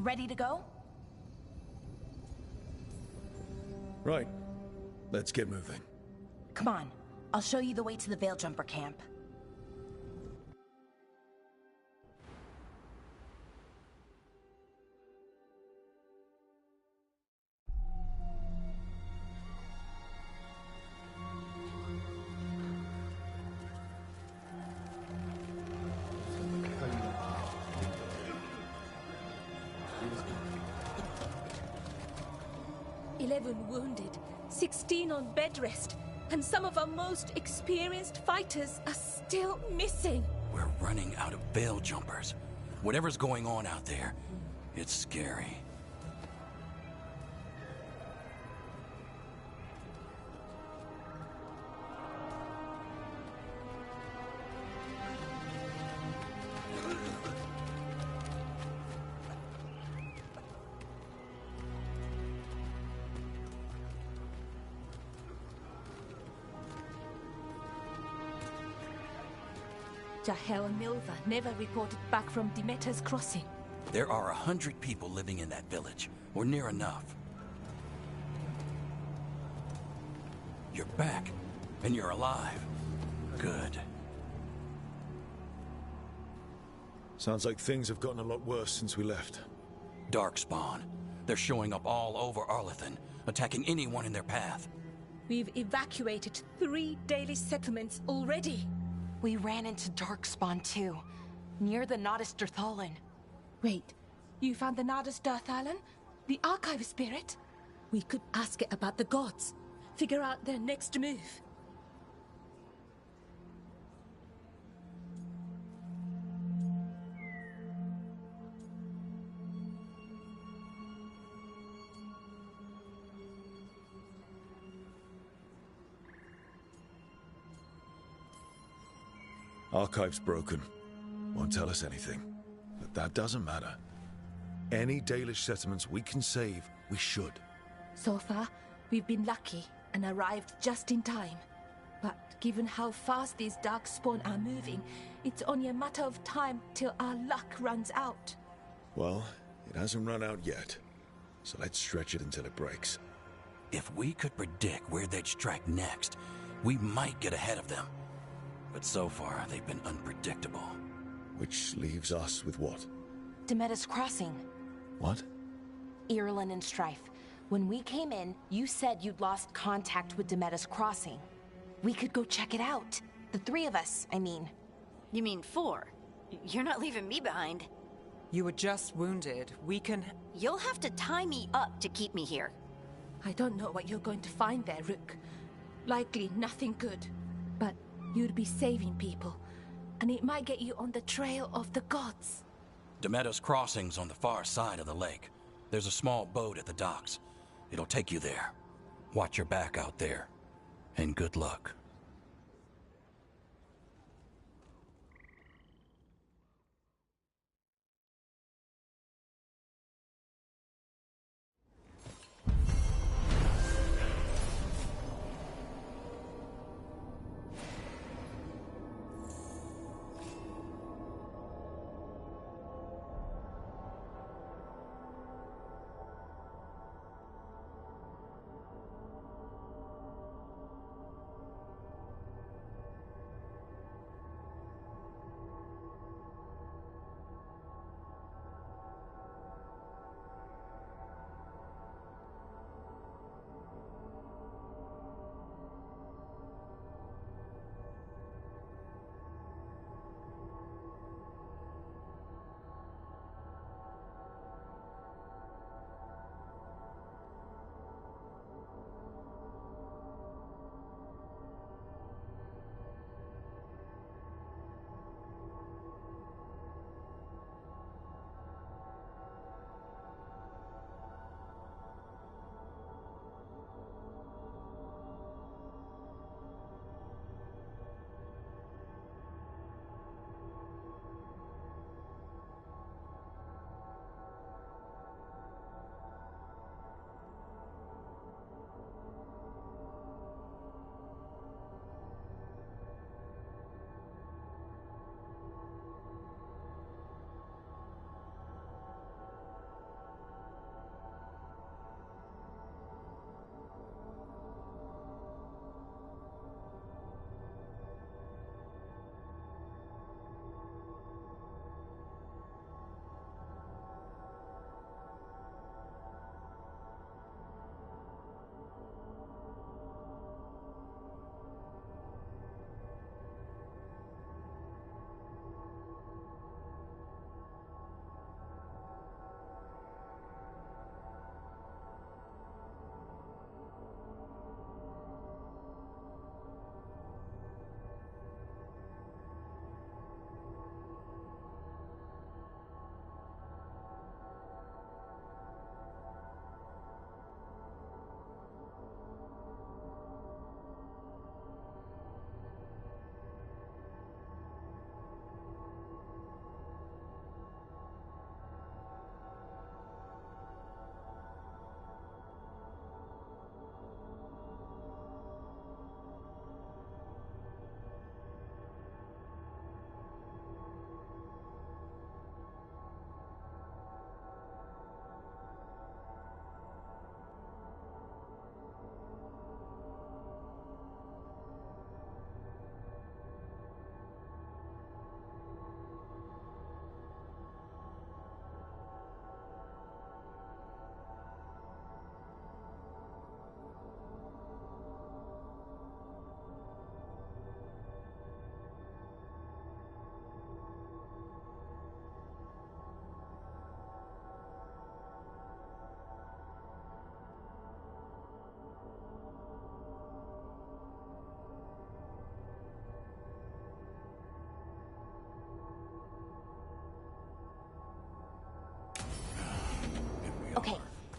Ready to go? Right. Let's get moving. Come on. I'll show you the way to the Veil Jumper camp. Wounded, 16 on bed rest, and some of our most experienced fighters are still missing. We're running out of Veil Jumpers. Whatever's going on out there, it's scary. Jahel and Milva never reported back from Demeter's crossing. There are 100 people living in that village, or near enough. You're back, and you're alive. Good. Sounds like things have gotten a lot worse since we left. Darkspawn. They're showing up all over Arlethan, attacking anyone in their path. We've evacuated 3 daily settlements already. We ran into Darkspawn too, near the Nodus Dirthalin. Wait, you found the Nodus Dirthalin? The Archive Spirit? We could ask it about the gods. Figure out their next move. Archive's broken. Won't tell us anything. But that doesn't matter. Any Dalish settlements we can save, we should. So far, we've been lucky and arrived just in time. But given how fast these Darkspawn are moving, it's only a matter of time till our luck runs out. Well, it hasn't run out yet. So let's stretch it until it breaks. If we could predict where they'd strike next, we might get ahead of them. But so far, they've been unpredictable. Which leaves us with what? Demeter's Crossing. What? Irulan and Strife. When we came in, you said you'd lost contact with Demeter's Crossing. We could go check it out. The 3 of us, I mean. You mean 4? You're not leaving me behind. You were just wounded. We can... You'll have to tie me up to keep me here. I don't know what you're going to find there, Rook. Likely nothing good. But you'd be saving people, and it might get you on the trail of the gods. Demeter's Crossing's on the far side of the lake. There's a small boat at the docks. It'll take you there. Watch your back out there, and good luck.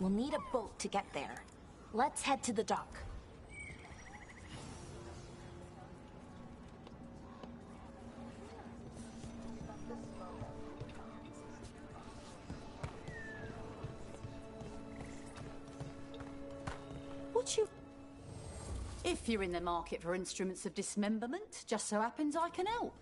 We'll need a boat to get there. Let's head to the dock. If you're in the market for instruments of dismemberment, just so happens I can help.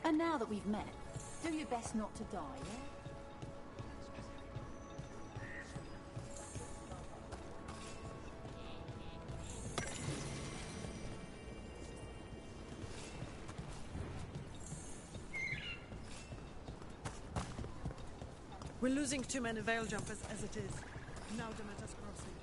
And now that we've met, do your best not to die, yeah? We're losing too many veil jumpers as it is. Now Demeter's crossing.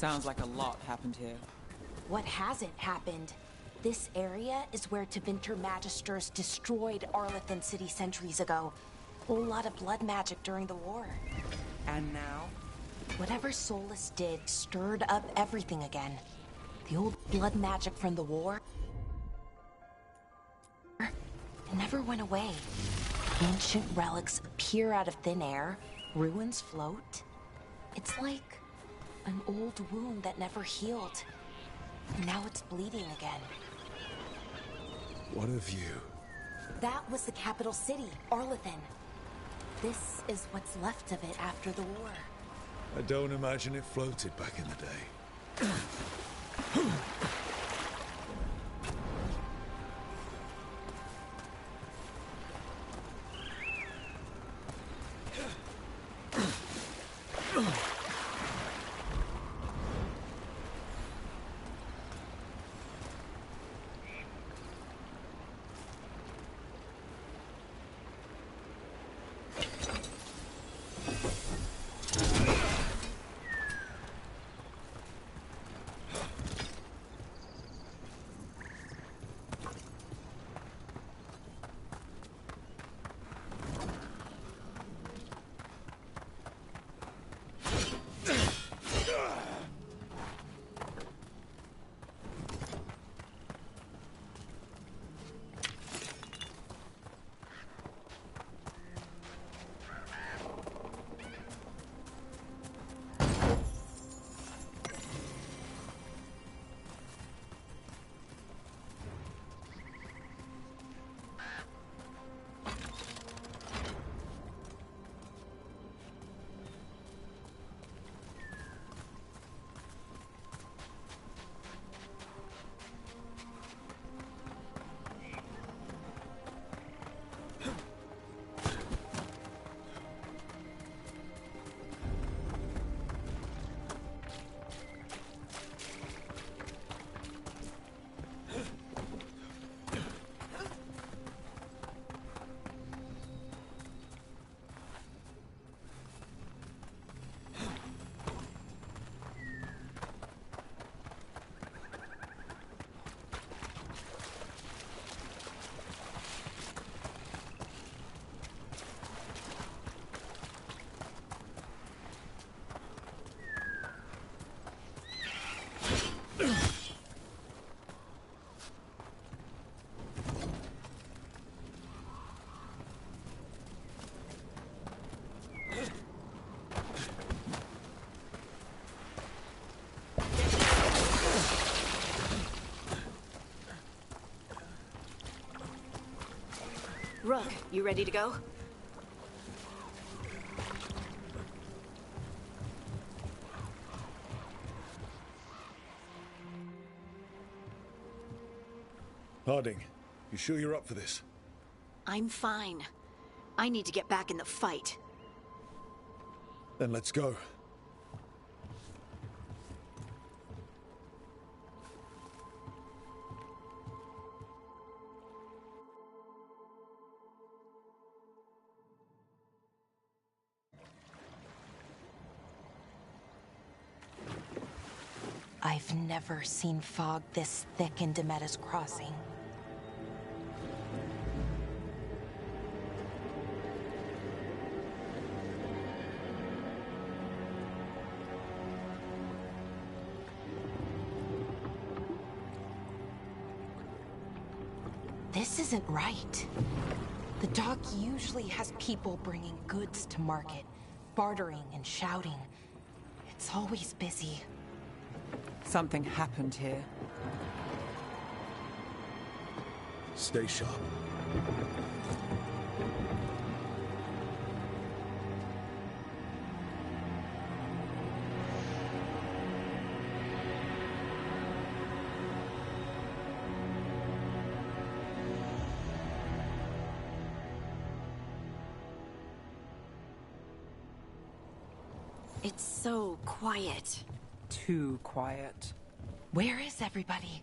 Sounds like a lot happened here. What hasn't happened? This area is where Tevinter Magisters destroyed Arlathan City centuries ago. Whole lot of blood magic during the war. And now? Whatever Solus did stirred up everything again. The old blood magic from the war, it never went away. Ancient relics appear out of thin air, ruins float. It's like an old wound that never healed. And now it's bleeding again. What of you? That was the capital city, Arlathan. This is what's left of it after the war. I don't imagine it floated back in the day. Rug, you ready to go? Harding, you sure you're up for this? I'm fine. I need to get back in the fight. Then let's go. I've never seen fog this thick in Demetta's Crossing. This isn't right. The dock usually has people bringing goods to market, bartering and shouting. It's always busy. Something happened here. Stay sharp. It's so quiet. Too quiet. Where is everybody?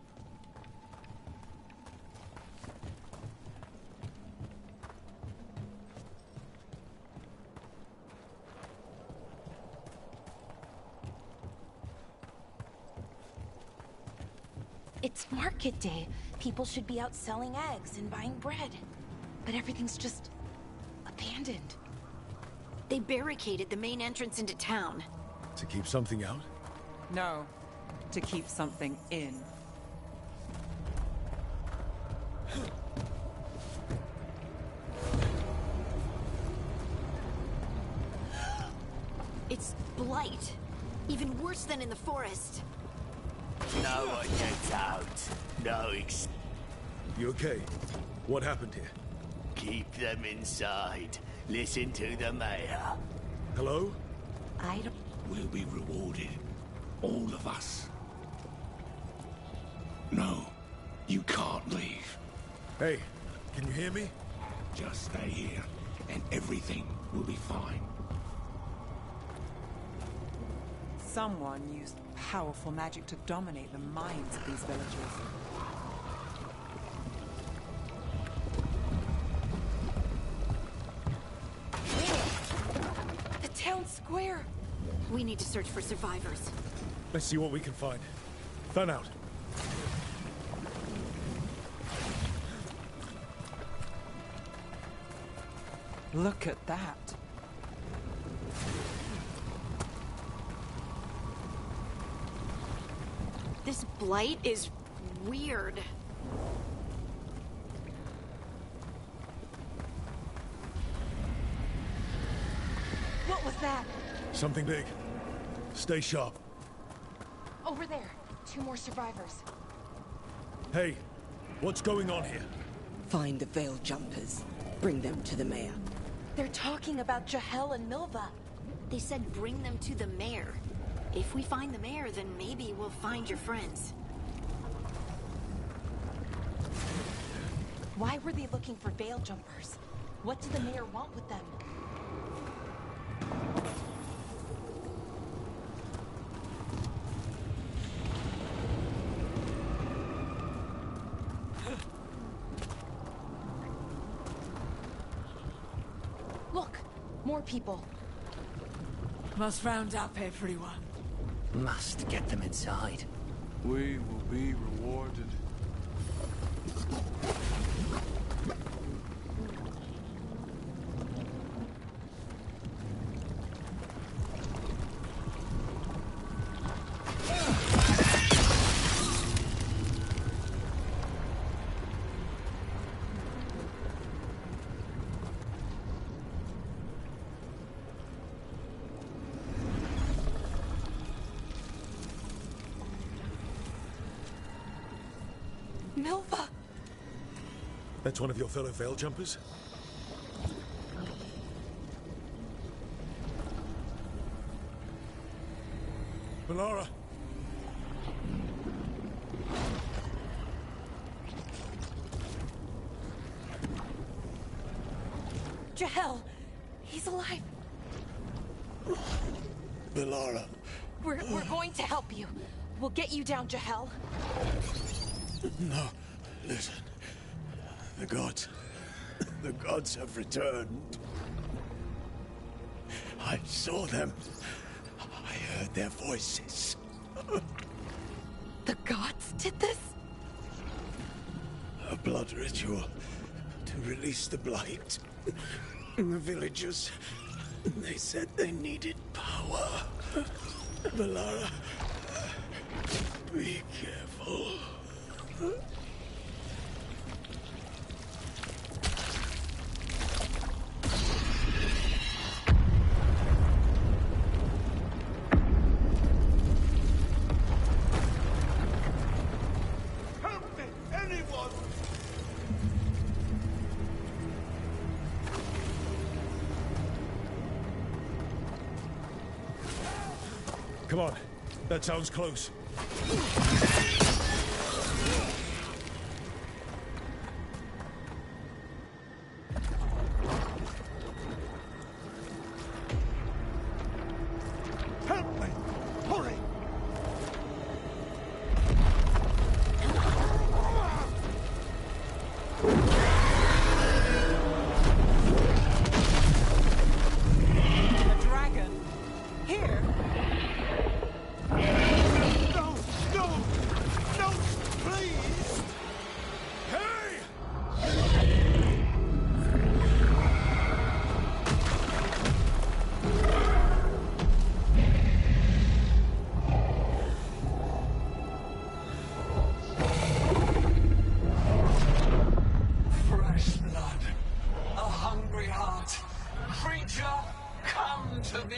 It's market day. People should be out selling eggs and buying bread. But everything's just abandoned. They barricaded the main entrance into town. To keep something out? No, to keep something in. It's blight. Even worse than in the forest. No one gets out. No You okay? What happened here? Keep them inside. Listen to the mayor. Hello? I don't... We'll be rewarded. All of us. No, you can't leave. Hey, can you hear me? Just stay here, and everything will be fine. Someone used powerful magic to dominate the minds of these villagers. The town square! We need to search for survivors. Let's see what we can find. Fan out. Look at that. This blight is weird. What was that? Something big. Stay sharp. Over there. 2 more survivors. Hey, what's going on here? Find the veil jumpers. Bring them to the mayor. They're talking about Jahel and Milva. They said bring them to the mayor. If we find the mayor, then maybe we'll find your friends. Why were they looking for veil jumpers? What did the mayor want with them? Look, more people. Must round up everyone. Must get them inside. We will be rewarded. Milva! That's one of your fellow veil jumpers? Bellara! Jahel! He's alive! Bellara! We're going to help you. We'll get you down, Jahel. No, listen. The gods have returned. I saw them. I heard their voices. The gods did this? A blood ritual to release the blight. The villagers, they said they needed power. Bellara, be careful. Help me! Anyone! Come on, that sounds close. Help me! Hurry! A dragon? Here? No! No! No! Please! Hey! Fresh blood, a hungry heart. Creature, come to me.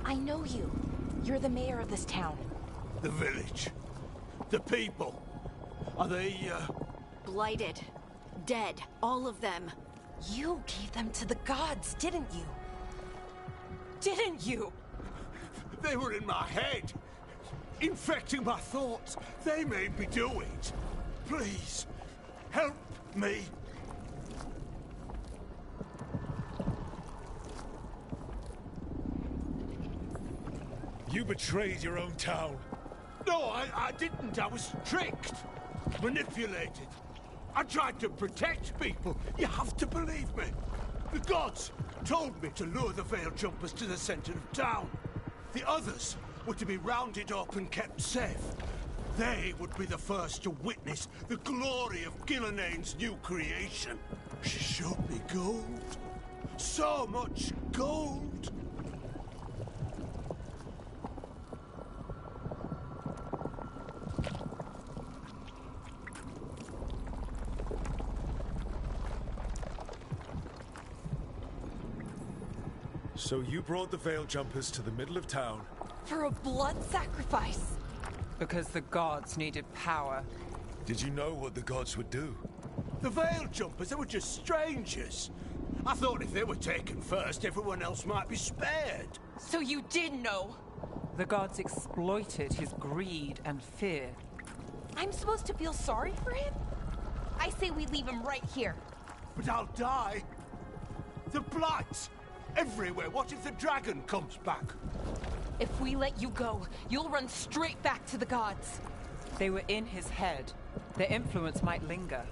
I know you. You're the mayor of this town. The village. The people. Are they, Blighted. Dead. All of them. You gave them to the gods, didn't you? Didn't you? They were in my head. Infecting my thoughts. They made me do it. Please, help me. You betrayed your own town. No, I didn't. I was tricked. Manipulated. I tried to protect people. You have to believe me. The gods told me to lure the Veil Jumpers to the center of town. The others were to be rounded up and kept safe. They would be the first to witness the glory of Gillenane's new creation. She showed me gold. So much gold. So you brought the Veil Jumpers to the middle of town. For a blood sacrifice. Because the gods needed power. Did you know what the gods would do? The Veil Jumpers, they were just strangers. I thought if they were taken first, everyone else might be spared. So you did know? The gods exploited his greed and fear. I'm supposed to feel sorry for him? I say we leave him right here. But I'll die. The blight! Everywhere. What if the dragon comes back? If we let you go, you'll run straight back to the gods. They were in his head. Their influence might linger.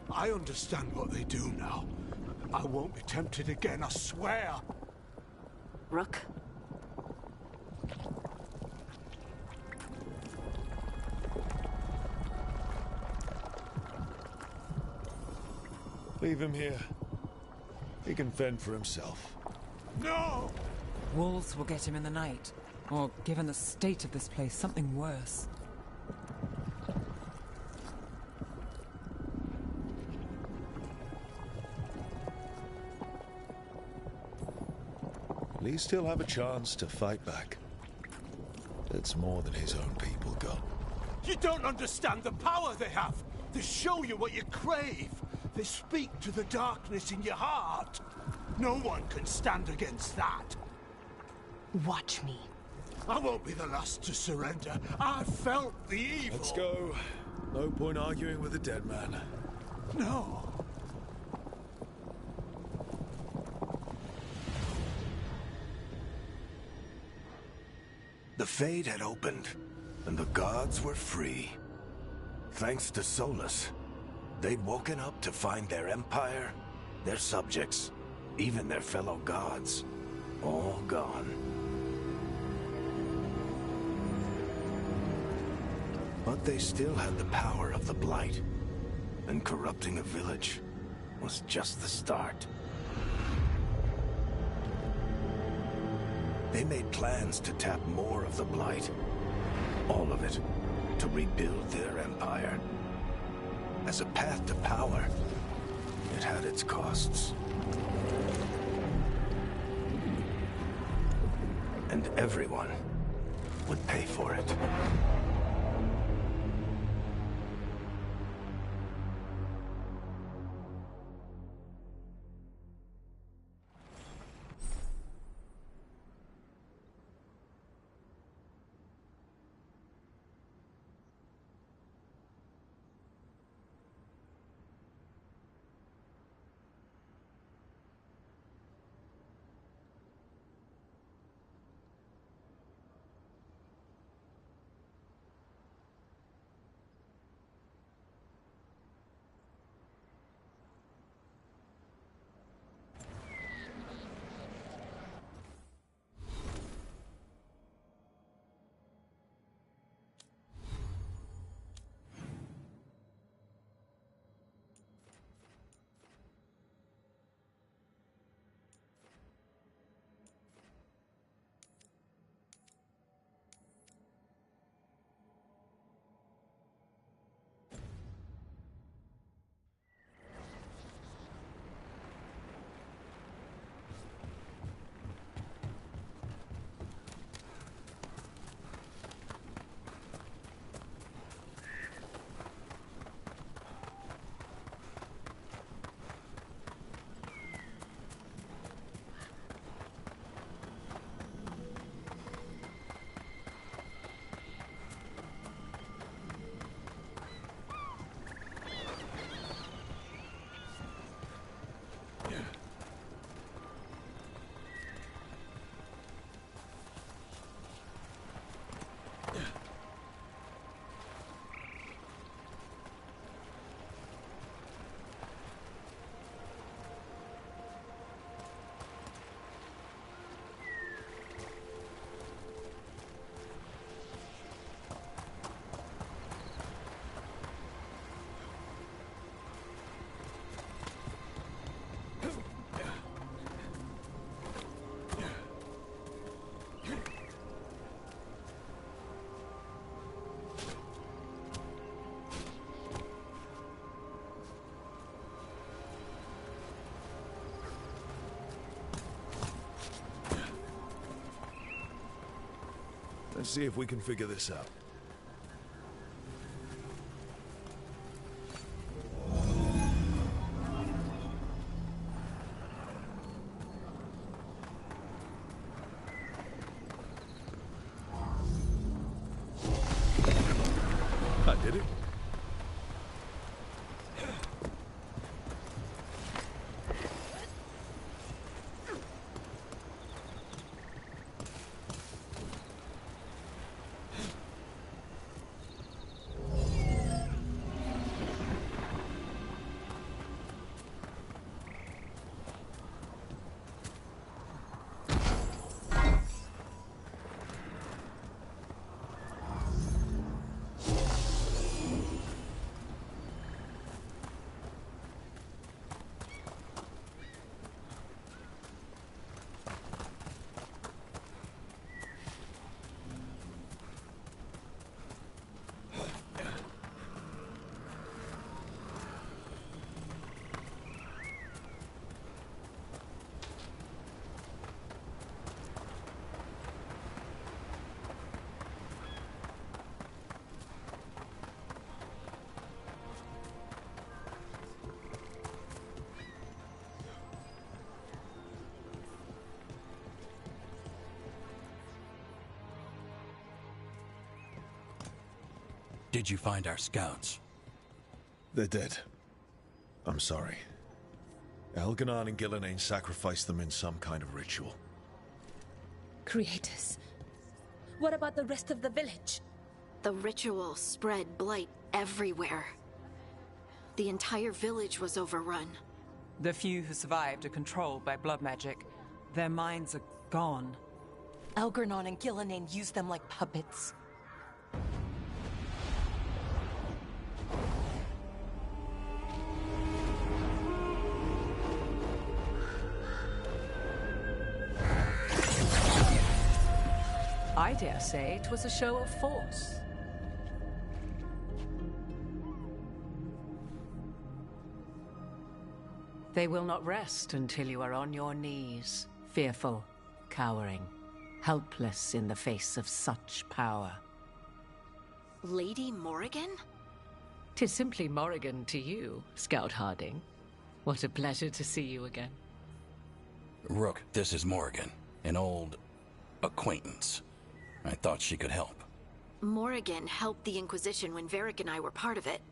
I understand what they do now. I won't be tempted again, I swear. Rook? Leave him here. He can fend for himself. No! Wolves will get him in the night. Or, given the state of this place, something worse. he still have a chance to fight back. It's more than his own people got. You don't understand the power they have. They show you what you crave. They speak to the darkness in your heart. No one can stand against that. Watch me. I won't be the last to surrender. I felt the evil. Let's go. No point arguing with a dead man. No. The Fade had opened, and the gods were free. Thanks to Solus, they'd woken up to find their empire, their subjects, even their fellow gods, all gone. But they still had the power of the Blight, and corrupting a village was just the start. They made plans to tap more of the Blight, all of it, to rebuild their empire. As a path to power, it had its costs. And everyone would pay for it. Let's see if we can figure this out. I did it. Did you find our scouts? They're dead. I'm sorry. Elganon and Gillenane sacrificed them in some kind of ritual. Creators. What about the rest of the village? The ritual spread blight everywhere. The entire village was overrun. The few who survived are controlled by blood magic. Their minds are gone. Elganon and Gillenane used them like puppets. I dare say it was a show of force. They will not rest until you are on your knees, fearful, cowering, helpless in the face of such power. Lady Morrigan? 'Tis simply Morrigan to you, Scout Harding. What a pleasure to see you again. Rook, this is Morrigan, an old acquaintance. I thought she could help. Morrigan helped the Inquisition when Varric and I were part of it.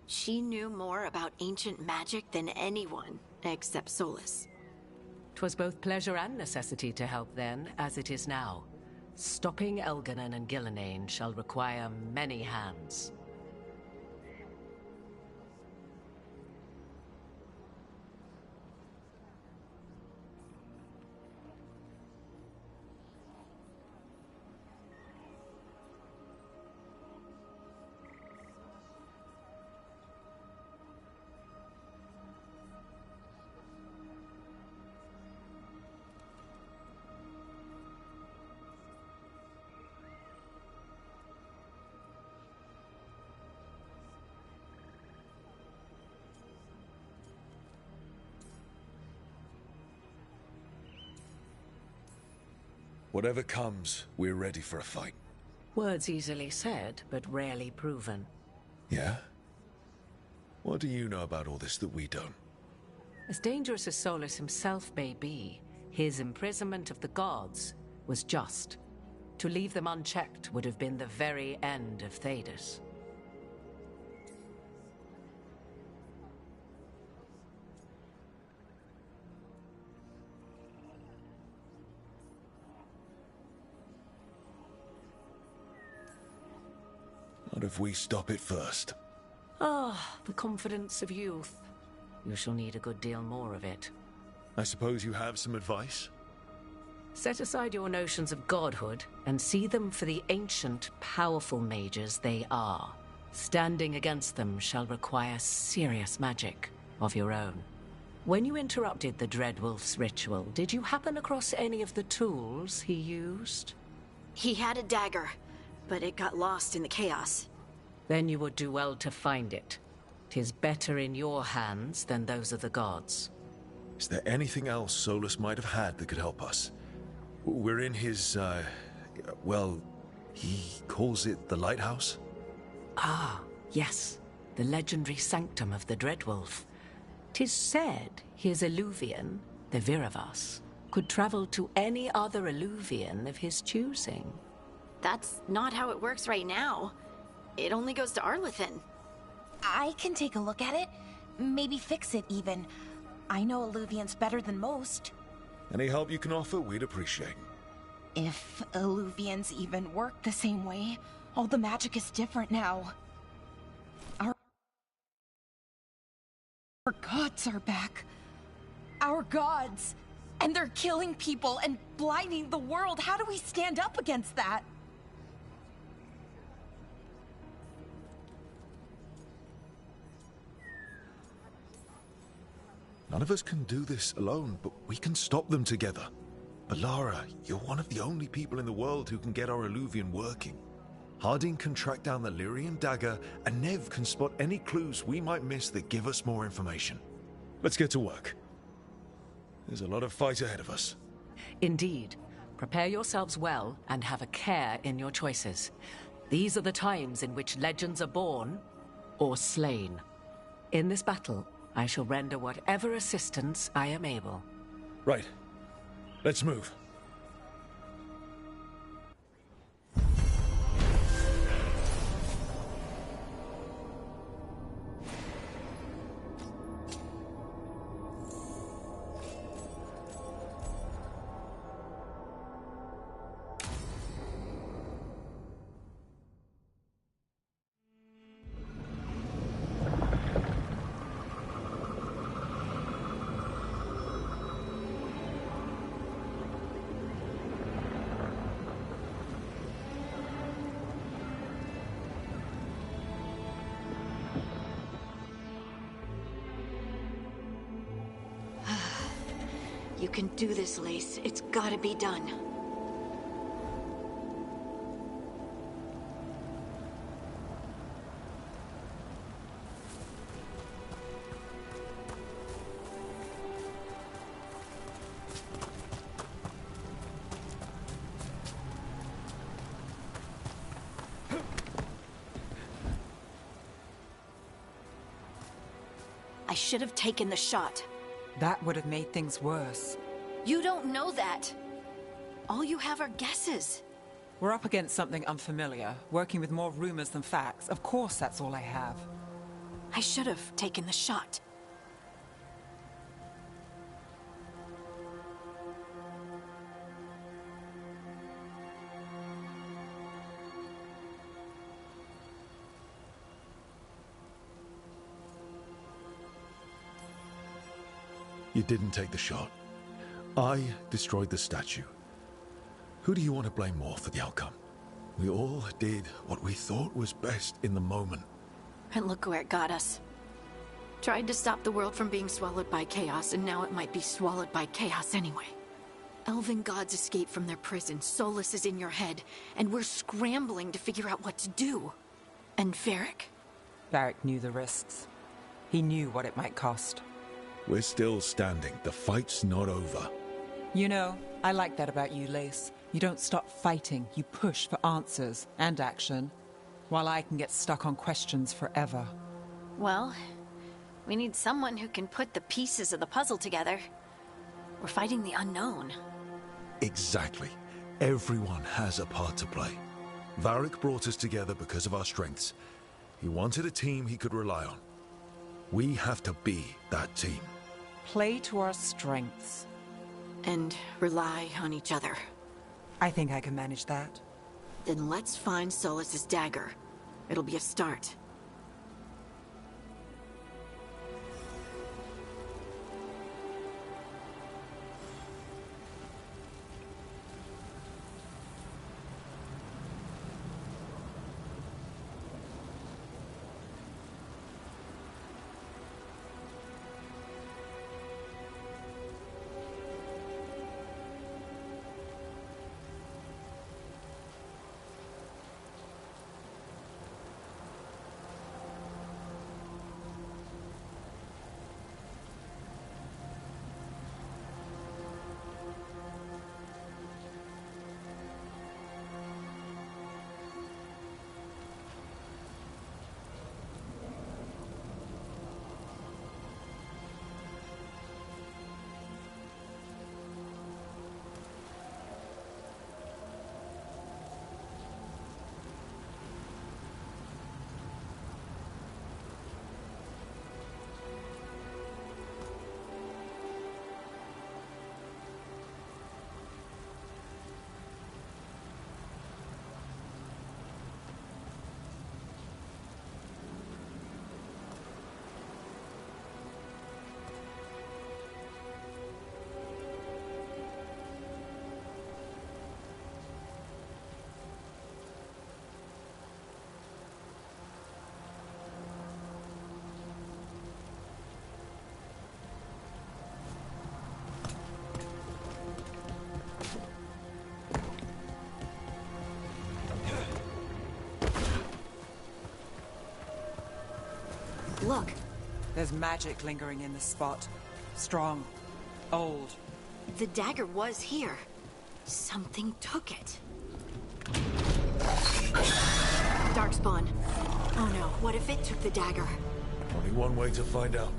She knew more about ancient magic than anyone, except Solus. 'Twas both pleasure and necessity to help then, as it is now. Stopping Elganon and Gillenane shall require many hands. Whatever comes, we're ready for a fight. Words easily said, but rarely proven. Yeah? What do you know about all this that we don't? As dangerous as Solus himself may be, his imprisonment of the gods was just. To leave them unchecked would have been the very end of Thedas. What if we stop it first? Ah, the confidence of youth. You shall need a good deal more of it. I suppose you have some advice? Set aside your notions of godhood and see them for the ancient, powerful mages they are. Standing against them shall require serious magic of your own. When you interrupted the Dreadwolf's ritual, did you happen across any of the tools he used? He had a dagger, but it got lost in the chaos. Then you would do well to find it. 'Tis better in your hands than those of the gods. Is there anything else Solus might have had that could help us? We're in his, well, he calls it the Lighthouse? Ah, yes. The legendary sanctum of the Dreadwolf. 'Tis said his Illuvian, the Viravas, could travel to any other Illuvian of his choosing. That's not how it works right now. It only goes to Arlethan. I can take a look at it. Maybe fix it, even. I know Illuvians better than most. Any help you can offer, we'd appreciate. If Illuvians even work the same way, all the magic is different now. Our gods are back. Our gods! And they're killing people and blinding the world. How do we stand up against that? None of us can do this alone, but we can stop them together. Alara, you're one of the only people in the world who can get our Illuvian working. Harding can track down the Lyrian dagger, and Nev can spot any clues we might miss that give us more information. Let's get to work. There's a lot of fight ahead of us. Indeed. Prepare yourselves well and have a care in your choices. These are the times in which legends are born or slain. In this battle, I shall render whatever assistance I am able. Right. Let's move. can do this, Lace. It's gotta be done. I should have taken the shot. That would have made things worse. You don't know that. All you have are guesses. We're up against something unfamiliar, working with more rumors than facts. Of course that's all I have. I should have taken the shot. You didn't take the shot. I destroyed the statue. Who do you want to blame more for the outcome? We all did what we thought was best in the moment. And look where it got us. Tried to stop the world from being swallowed by chaos, and now it might be swallowed by chaos anyway. Elven gods escaped from their prison, Solus is in your head, and we're scrambling to figure out what to do. And Varric? Varric knew the risks. He knew what it might cost. We're still standing. The fight's not over. You know, I like that about you, Lace. You don't stop fighting. You push for answers and action, while I can get stuck on questions forever. Well, we need someone who can put the pieces of the puzzle together. We're fighting the unknown. Exactly. Everyone has a part to play. Varric brought us together because of our strengths. He wanted a team he could rely on. We have to be that team. Play to our strengths. And rely on each other. I think I can manage that. Then let's find Solus's dagger. It'll be a start. Look. There's magic lingering in this spot. Strong. Old. The dagger was here. Something took it. Darkspawn. Oh no, what if it took the dagger? Only one way to find out.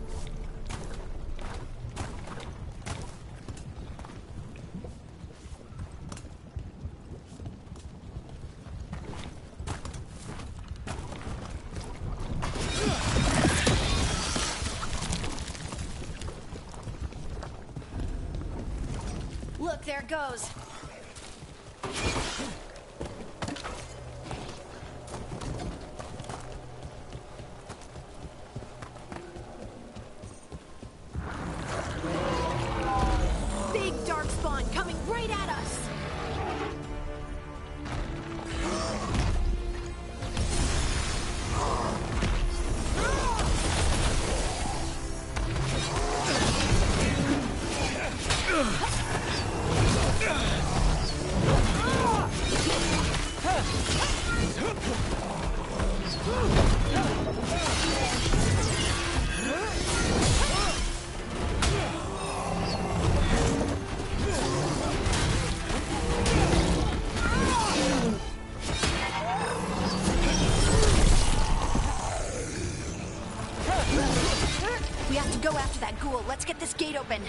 Look, there it goes. Big darkspawn coming right at us. We have to go after that ghoul. Let's get this gate open.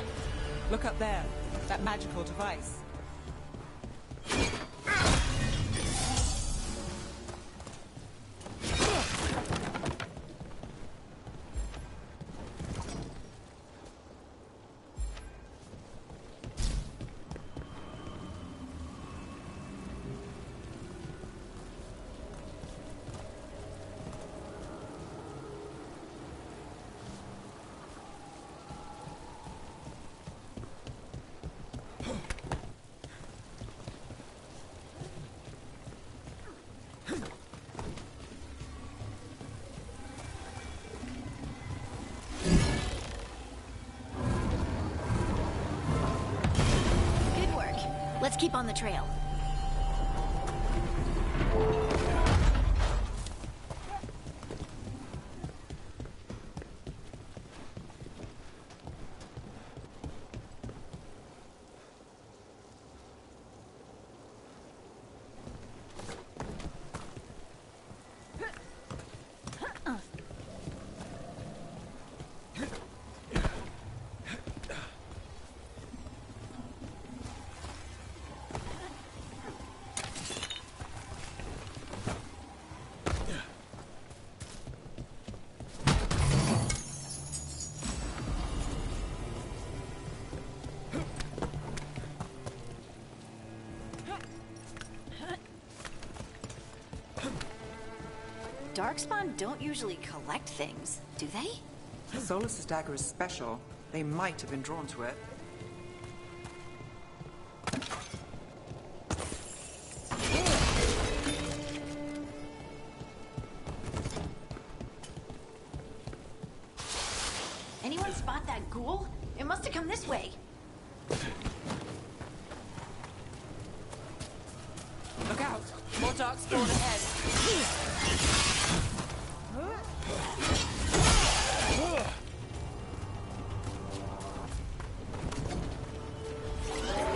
Look up there. That magical device. Let's keep on the trail. Darkspawn don't usually collect things, do they? Solus's dagger is special. They might have been drawn to it. Anyone spot that ghoul? It must have come this way. Look out! More darkspawn ahead.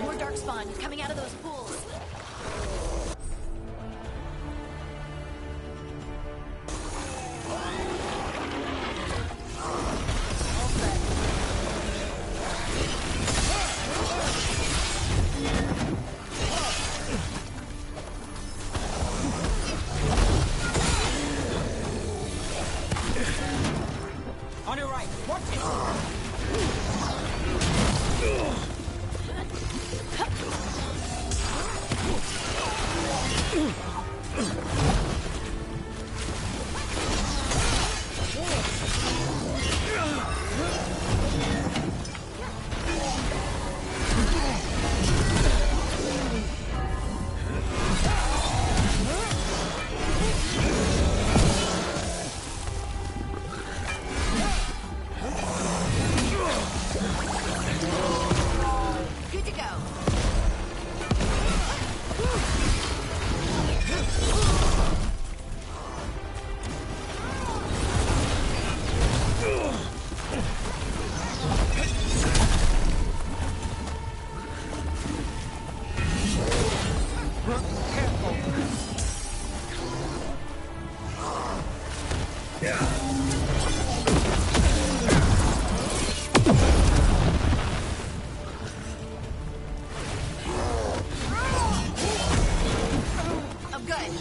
More darkspawn coming out of those pools. On your right, watch it! Good to go. I'm good.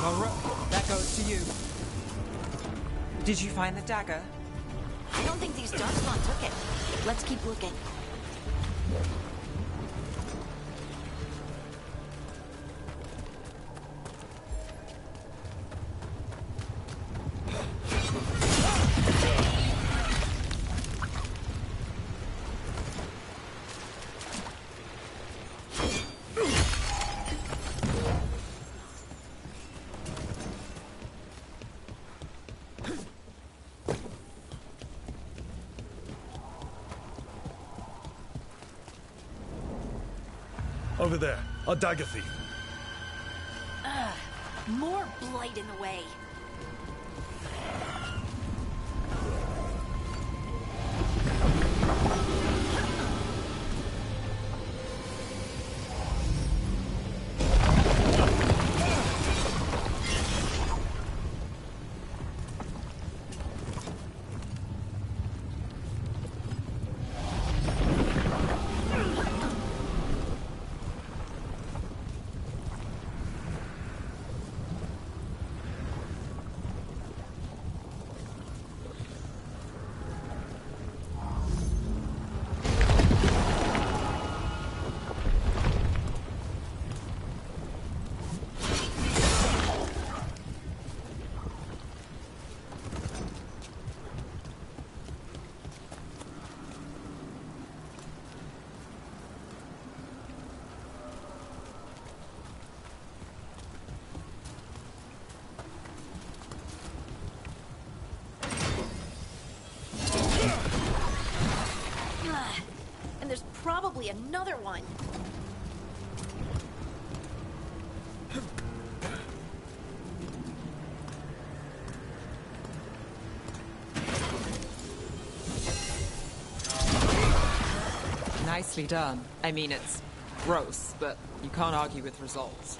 Well, Rook, that goes to you. Did you find the dagger? I don't think these darkspawn took it. Let's keep looking. Over there, our dagger thief. More blight in the way. And there's probably another one. Nicely done. I mean, it's gross, but you can't argue with results.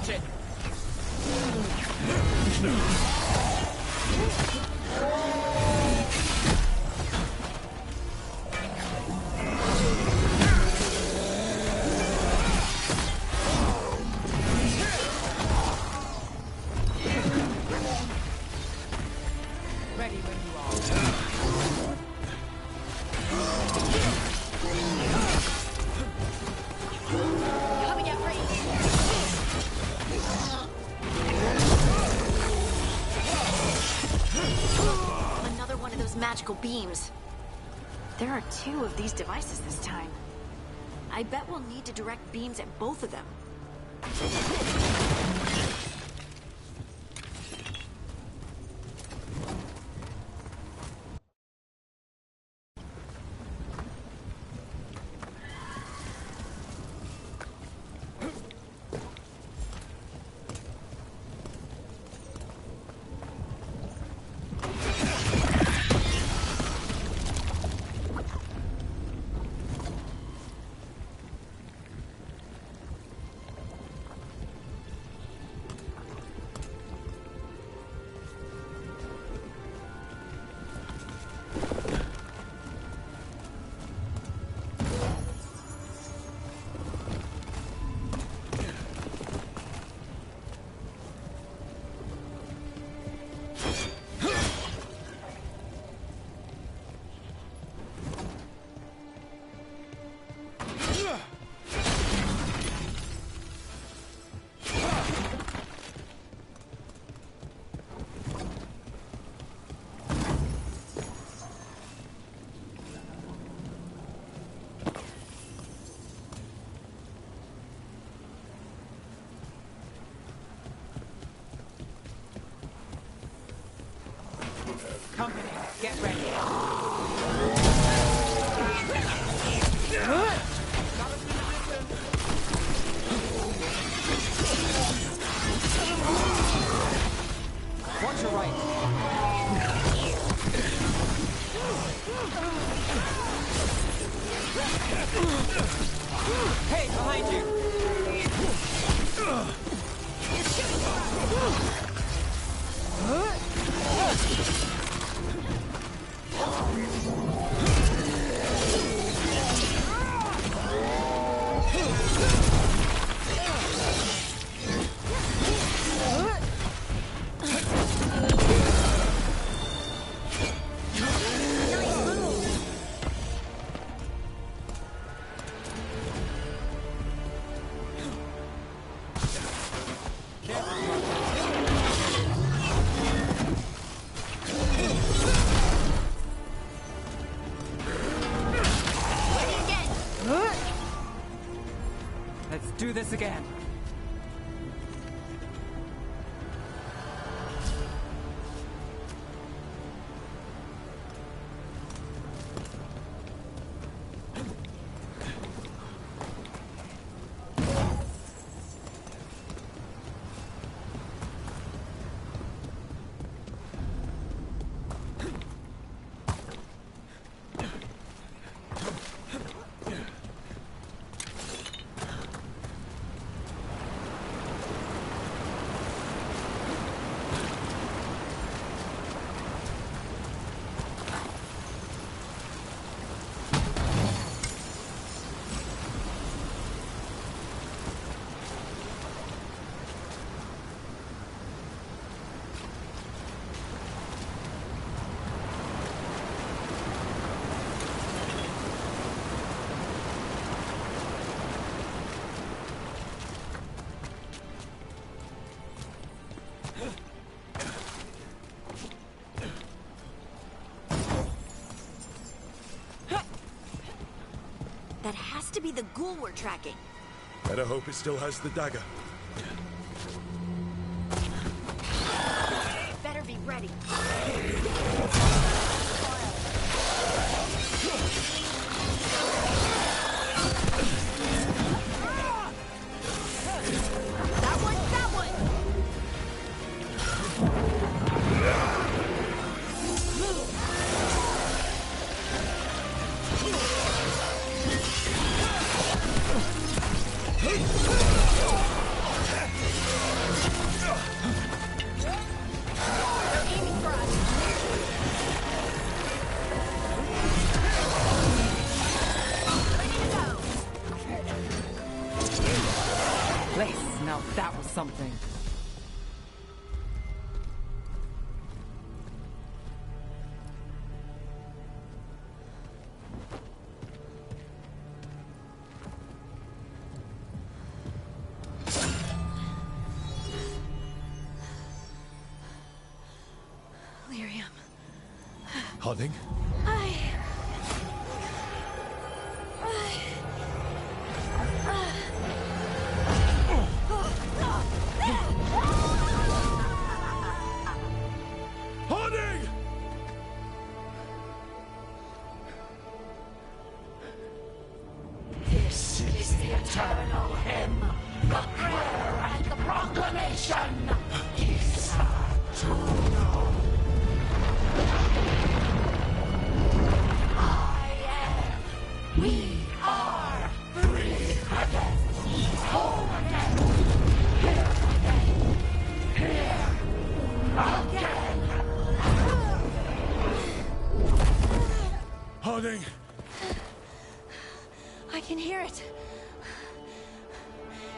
Watch it! Ready when you are. Coming at range. Another one of those magical beams. There are 2 of these devices this time. I bet we'll need to direct beams at both of them. Company, get ready. Watch your right. Hey, behind you. Let's do this again. That has to be the ghoul we're tracking. Better hope it still has the dagger. Better be ready. That one, that one! Lace, now that was something. Lyrium. Harding? Harding! This is the eternal hymn, the prayer and the proclamation. Eternal. We are free again, home again, here again. Harding! I can hear it.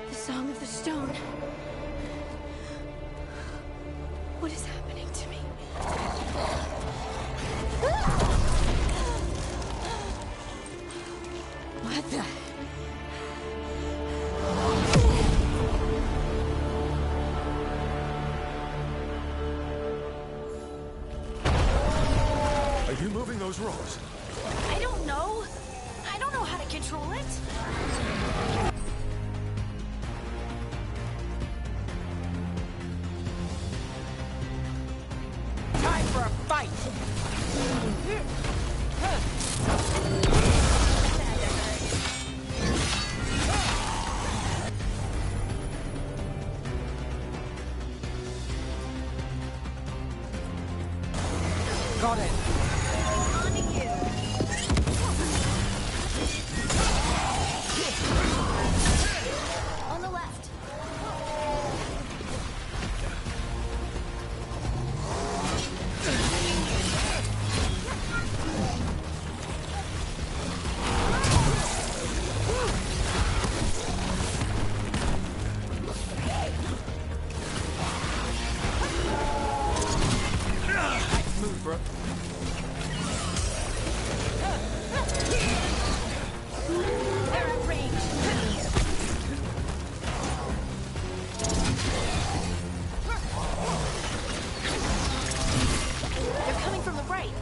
The song of the stone. What is happening to me? What the? Are you moving those rocks? I don't know. I don't know how to control it. Time for a fight! Got it. On to you. On the left. Nice move, bro. They're at range. They're coming from the right.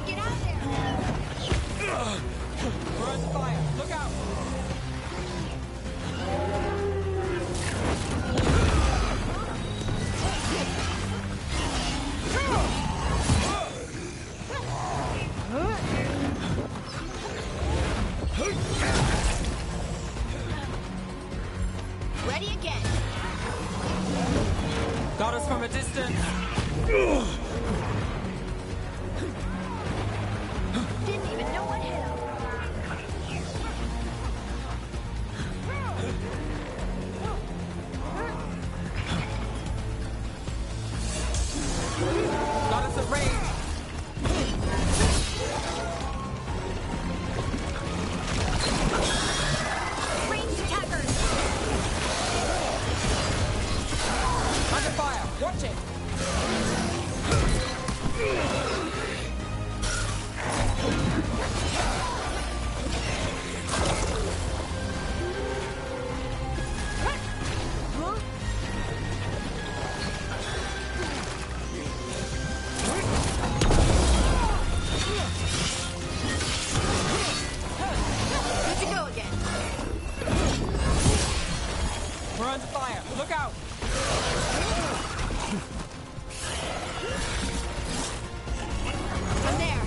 Get out there! We're under fire. Look out! Ready again. Got us from a distance. Didn't even know what hit him. Got us at range. Ranged attackers. Under fire. Watch it. Good to go again. We're under fire. Look out. I'm there.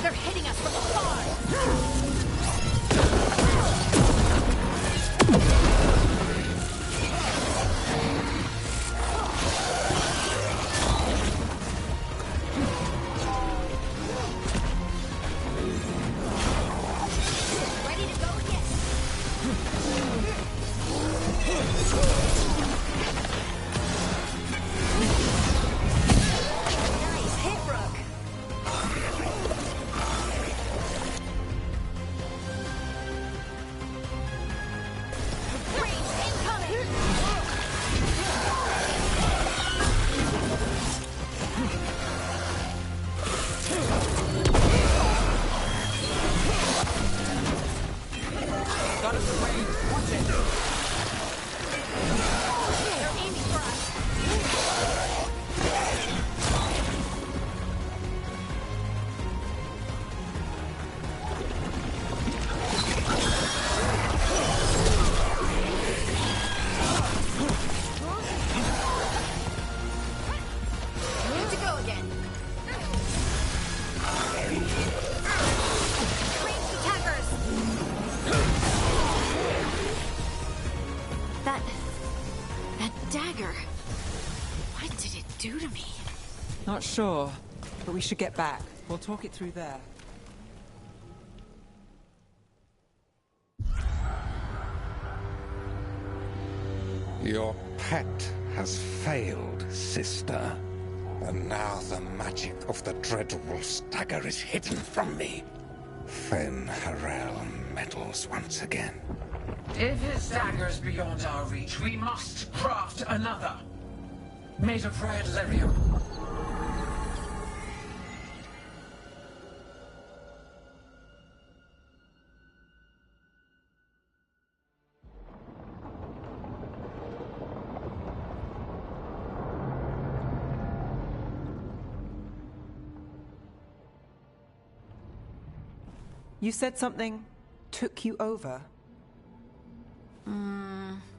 They're hitting us from afar. Not sure, but we should get back. We'll talk it through there. Your pet has failed, sister. And now the magic of the Dreadwolf's dagger is hidden from me. Fen Harel meddles once again. If his dagger's beyond our reach, we must craft another. Made of red lyrium. You said something took you over?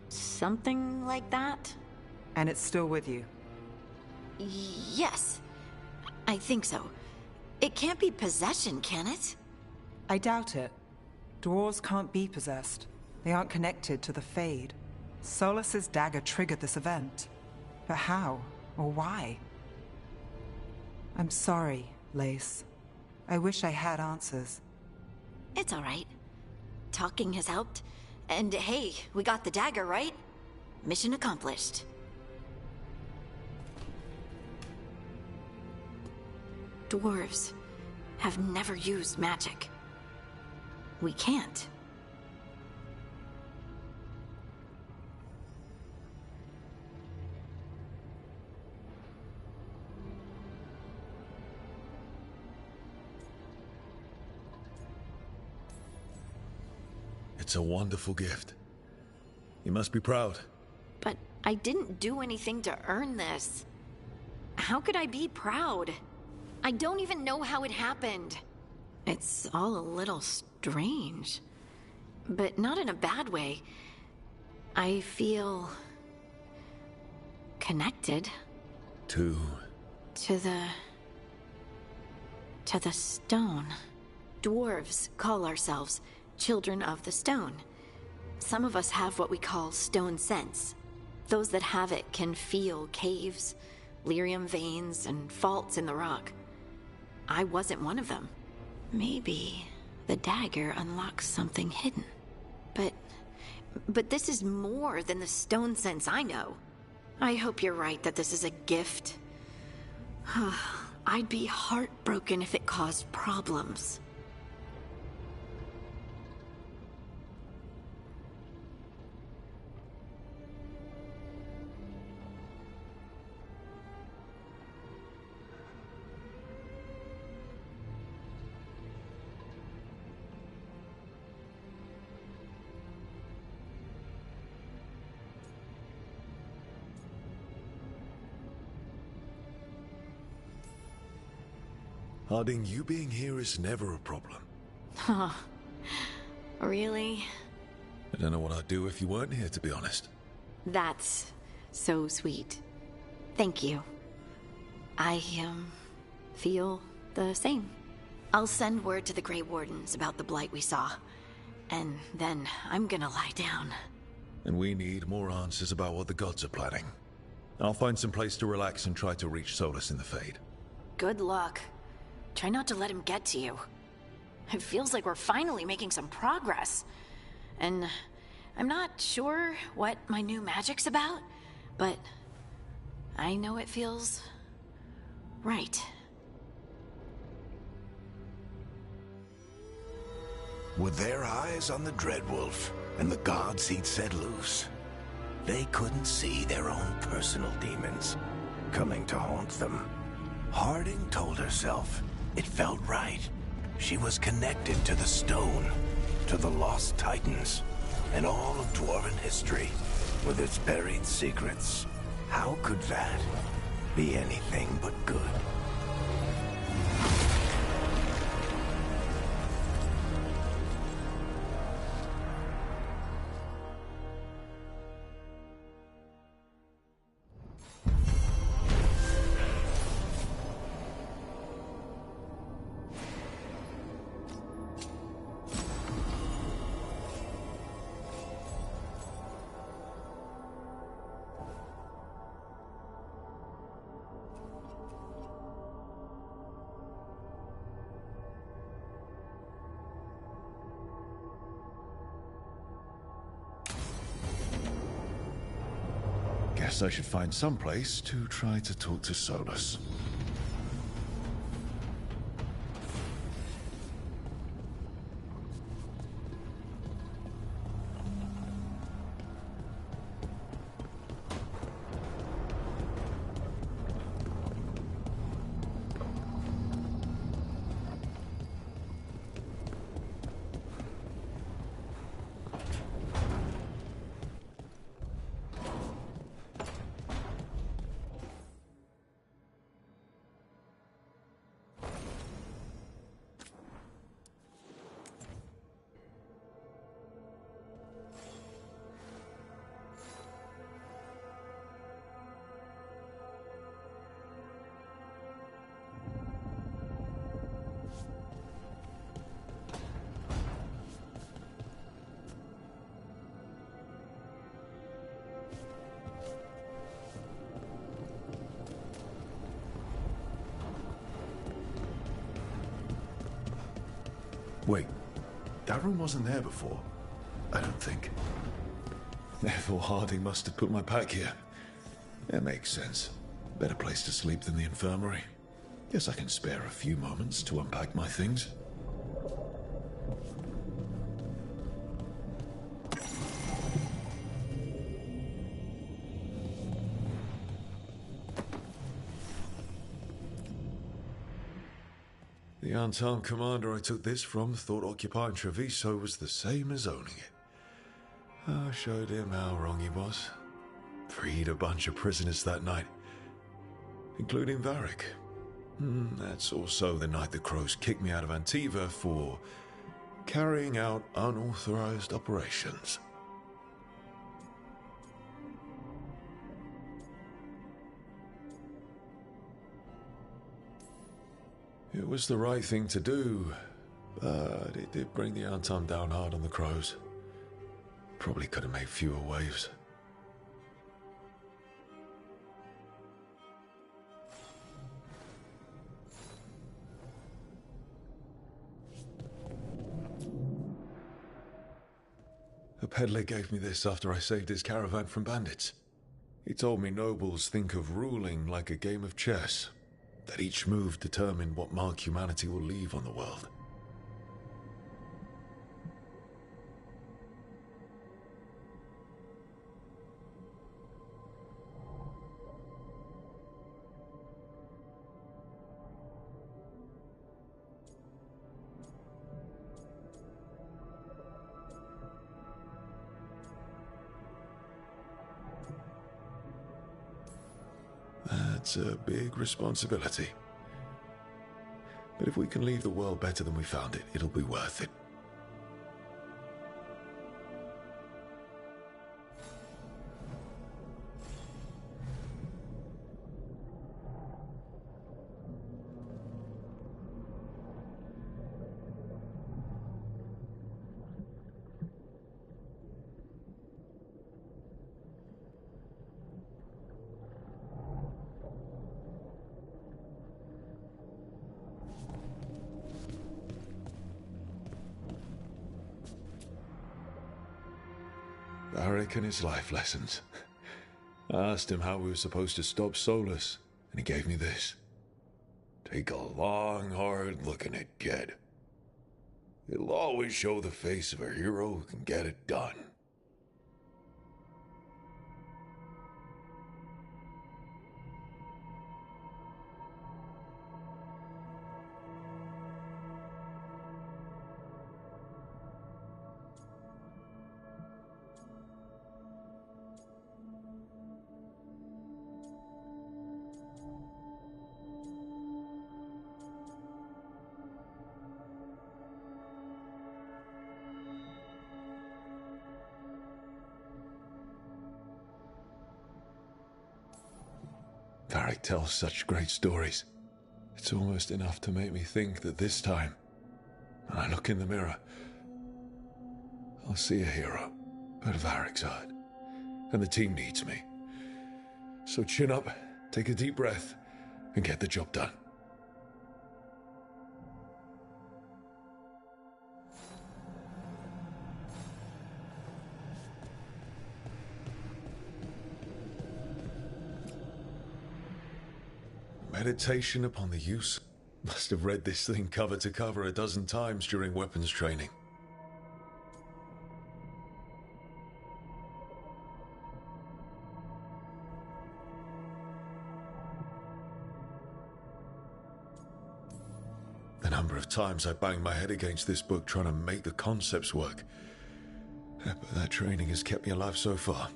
Something like that? And it's still with you? Yes. I think so. It can't be possession, can it? I doubt it. Dwarves can't be possessed. They aren't connected to the Fade. Solus's dagger triggered this event. But how? Or why? I'm sorry, Lace. I wish I had answers. It's all right. Talking has helped. And hey, we got the dagger, right? Mission accomplished. Dwarves have never used magic. We can't. It's a wonderful gift. You must be proud. But I didn't do anything to earn this. How could I be proud? I don't even know how it happened. It's all a little strange. But not in a bad way. I feel... connected. To the stone. Dwarves call ourselves Children of the Stone. Some of us have what we call stone sense. Those that have it can feel caves, lyrium veins, and faults in the rock. I wasn't one of them. Maybe the dagger unlocks something hidden. But this is more than the stone sense I know. I hope you're right that this is a gift. I'd be heartbroken if it caused problems. Harding, you being here is never a problem. Huh. Really? I don't know what I'd do if you weren't here, to be honest. That's so sweet. Thank you. I, feel the same. I'll send word to the Grey Wardens about the blight we saw. And then I'm gonna lie down. And we need more answers about what the gods are planning. I'll find some place to relax and try to reach Solus in the Fade. Good luck. Try not to let him get to you. It feels like we're finally making some progress. And I'm not sure what my new magic's about, but I know it feels right. With their eyes on the Dreadwolf and the gods he'd set loose, they couldn't see their own personal demons coming to haunt them. Harding told herself it felt right. She was connected to the stone, to the lost titans, and all of Dwarven history, with its buried secrets. How could that be anything but good? guess I should find some place to try to talk to Solus. Wait, that room wasn't there before? I don't think. Therefore, Harding must have put my pack here. It makes sense. Better place to sleep than the infirmary. Guess I can spare a few moments to unpack my things. The unarmed commander I took this from thought occupying Treviso was the same as owning it. I showed him how wrong he was. Freed a bunch of prisoners that night, including Varric. That's also the night the Crows kicked me out of Antiva for carrying out unauthorized operations. It was the right thing to do, but it did bring the Anton down hard on the Crows. Probably could have made fewer waves. A peddler gave me this after I saved his caravan from bandits. He told me nobles think of ruling like a game of chess, that each move determined what mark humanity will leave on the world. That's a big responsibility. But if we can leave the world better than we found it, it'll be worth it. Varric and his life lessons. I asked him how we were supposed to stop Solus, and he gave me this. Take a long, hard look at it, kid. It'll always show the face of a hero who can get it done. Varric tells such great stories. It's almost enough to make me think that this time, when I look in the mirror, I'll see a hero at Varric's side. And the team needs me. So chin up, take a deep breath, and get the job done. Meditation upon the use. Must have read this thing cover to cover a dozen times during weapons training. The number of times I banged my head against this book trying to make the concepts work. But that training has kept me alive so far.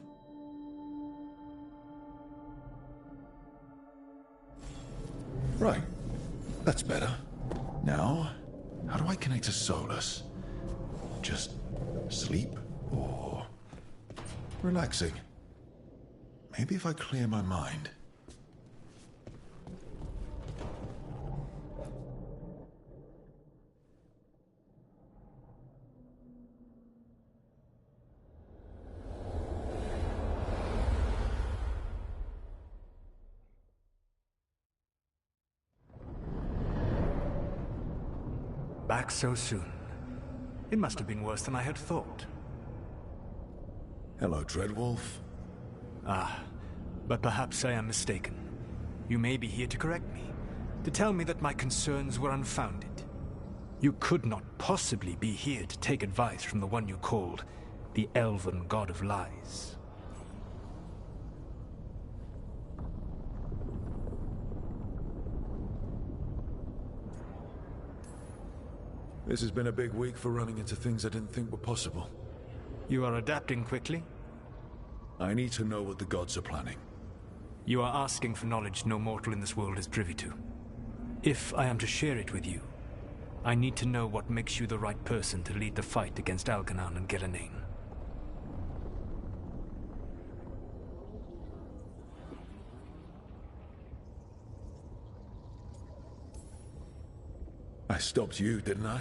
Right. That's better. Now, how do I connect to Solus? Just sleep or relaxing? Maybe if I clear my mind. Back so soon. It must have been worse than I had thought. Hello, Dreadwolf. Ah, but perhaps I am mistaken. You may be here to correct me, to tell me that my concerns were unfounded. You could not possibly be here to take advice from the one you called the Elven God of Lies. This has been a big week for running into things I didn't think were possible. You are adapting quickly? I need to know what the gods are planning. You are asking for knowledge no mortal in this world is privy to. If I am to share it with you, I need to know what makes you the right person to lead the fight against Algernon and Gillenane. I stopped you, didn't I?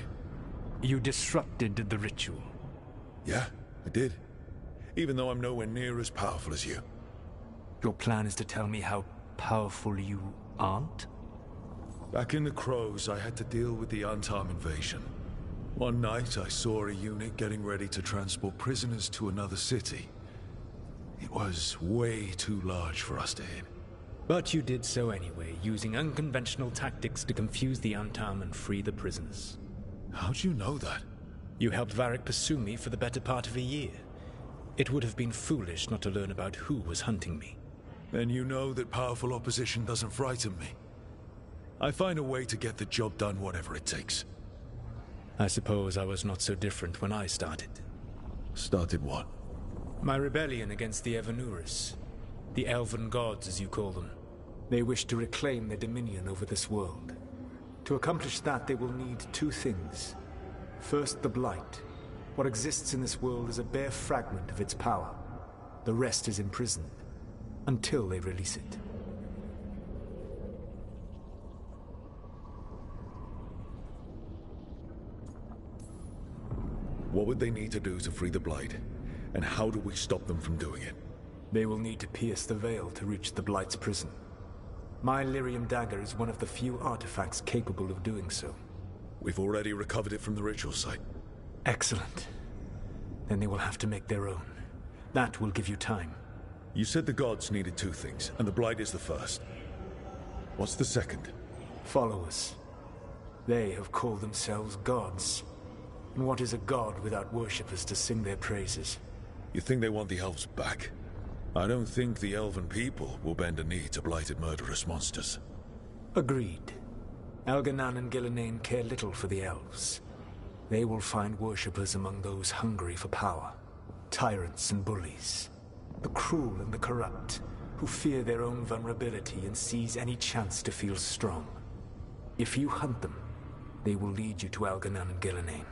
You disrupted the ritual. Yeah, I did. Even though I'm nowhere near as powerful as you. Your plan is to tell me how powerful you aren't? Back in the Crows, I had to deal with the Antarm invasion. One night, I saw a unit getting ready to transport prisoners to another city. It was way too large for us to hit. But you did so anyway, using unconventional tactics to confuse the Antarm and free the prisoners. How'd you know that? You helped Varric pursue me for the better part of a year. It would have been foolish not to learn about who was hunting me. Then you know that powerful opposition doesn't frighten me. I find a way to get the job done, whatever it takes. I suppose I was not so different when I started. Started what? My rebellion against the Evanuris. The Elven Gods, as you call them. They wish to reclaim their dominion over this world. To accomplish that, they will need two things. First, the Blight. What exists in this world is a bare fragment of its power. The rest is imprisoned, until they release it. What would they need to do to free the Blight? And how do we stop them from doing it? They will need to pierce the veil to reach the Blight's prison. My Lyrium dagger is one of the few artifacts capable of doing so. We've already recovered it from the ritual site. Excellent. Then they will have to make their own. That will give you time. You said the gods needed two things, and the Blight is the first. What's the second? Followers. They have called themselves gods. And what is a god without worshippers to sing their praises? You think they want the elves back? I don't think the elven people will bend a knee to blighted murderous monsters. Agreed. Algernon and Gillenane care little for the elves. They will find worshippers among those hungry for power. Tyrants and bullies. The cruel and the corrupt, who fear their own vulnerability and seize any chance to feel strong. If you hunt them, they will lead you to Algernon and Gillenane.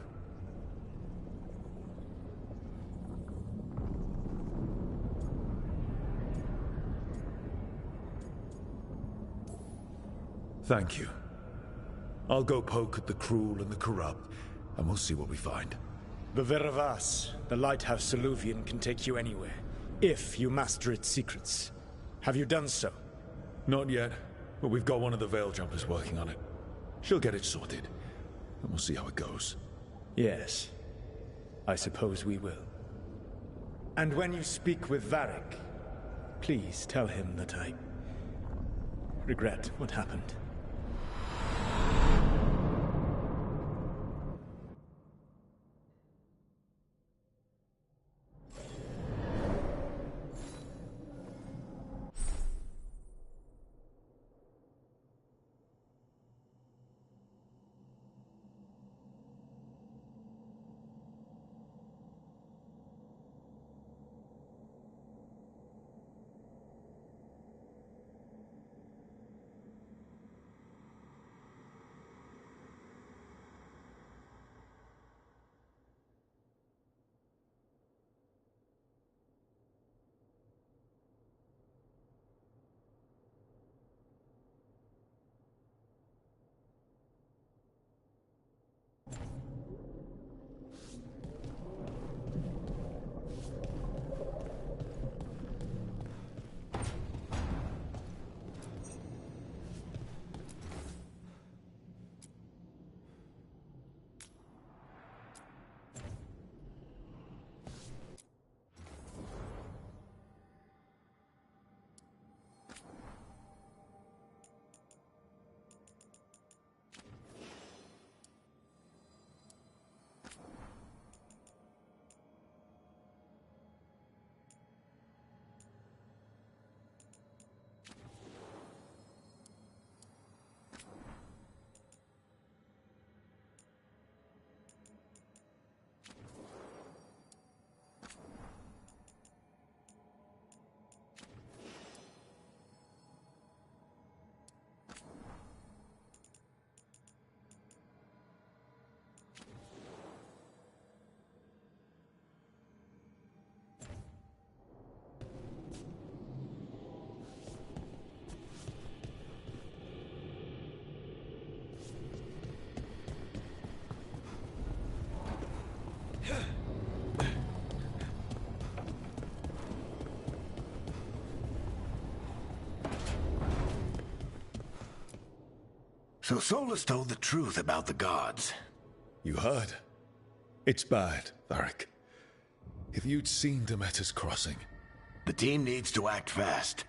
Thank you. I'll go poke at the cruel and the corrupt, and we'll see what we find. The Veravas, the lighthouse Soluvian, can take you anywhere, if you master its secrets. Have you done so? Not yet, but we've got one of the Veil Jumpers working on it. She'll get it sorted, and we'll see how it goes. Yes, I suppose we will. And when you speak with Varric, please tell him that regret what happened. So Solus told the truth about the gods. You heard? It's bad, Varric. If you'd seen Demeter's crossing... The team needs to act fast.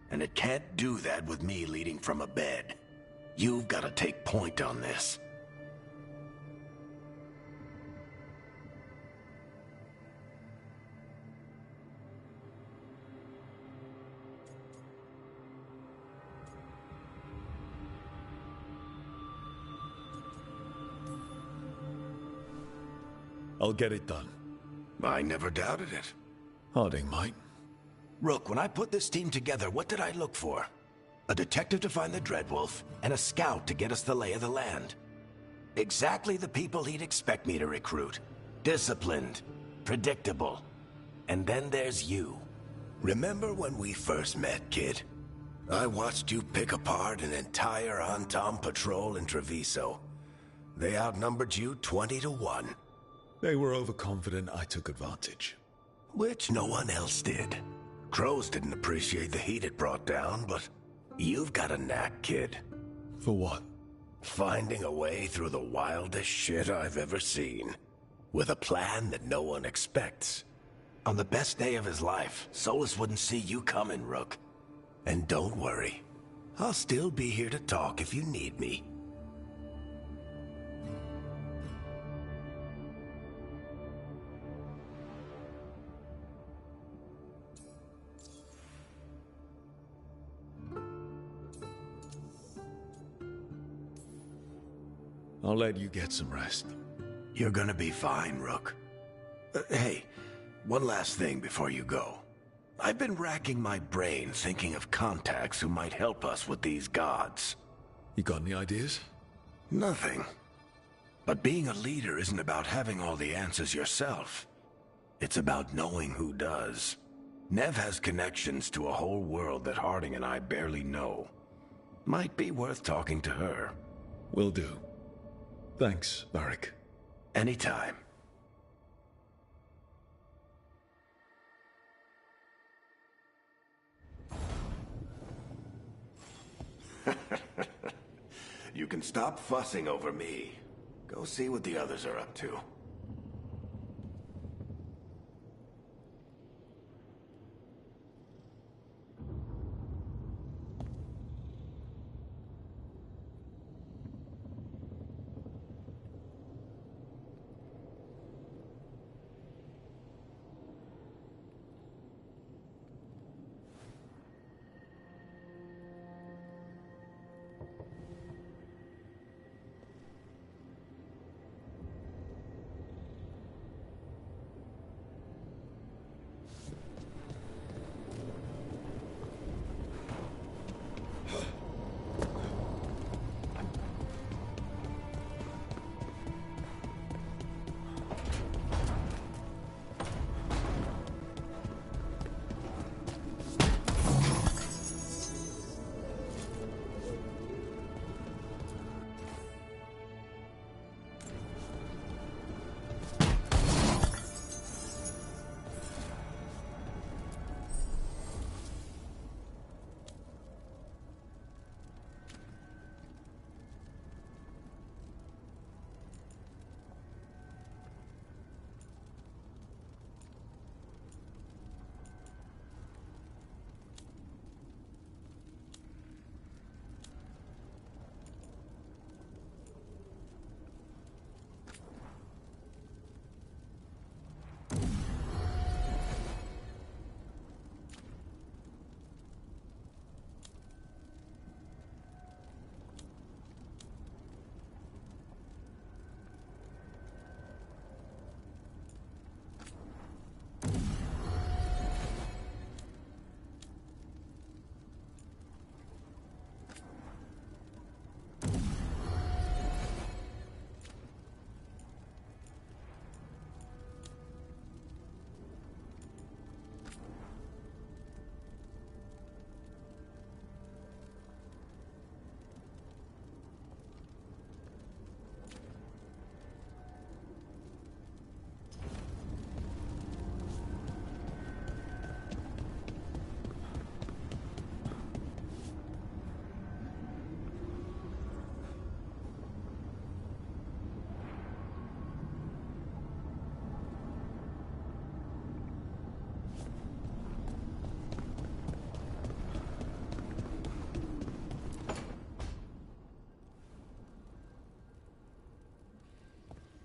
And it can't do that with me leading from a bed. You've got to take point on this. I'll get it done. I never doubted it. Harding might. Rook, when I put this team together, what did I look for? A detective to find the Dreadwolf, and a scout to get us the lay of the land. Exactly the people he'd expect me to recruit. Disciplined, predictable. And then there's you. Remember when we first met, kid? I watched you pick apart an entire Antom patrol in Treviso. They outnumbered you 20 to 1. They were overconfident I took advantage. Which no one else did. Crows didn't appreciate the heat it brought down, but you've got a knack, kid. For what? Finding a way through the wildest shit I've ever seen. With a plan that no one expects. On the best day of his life, Solus wouldn't see you coming, Rook. And don't worry. I'll still be here to talk if you need me. I'll let you get some rest. You're gonna be fine, Rook. Hey, one last thing before you go. I've been racking my brain thinking of contacts who might help us with these gods. You got any ideas? Nothing. But being a leader isn't about having all the answers yourself. It's about knowing who does. Nev has connections to a whole world that Harding and I barely know. Might be worth talking to her. Will do. Thanks, Varric. Anytime. You can stop fussing over me. Go see what the others are up to.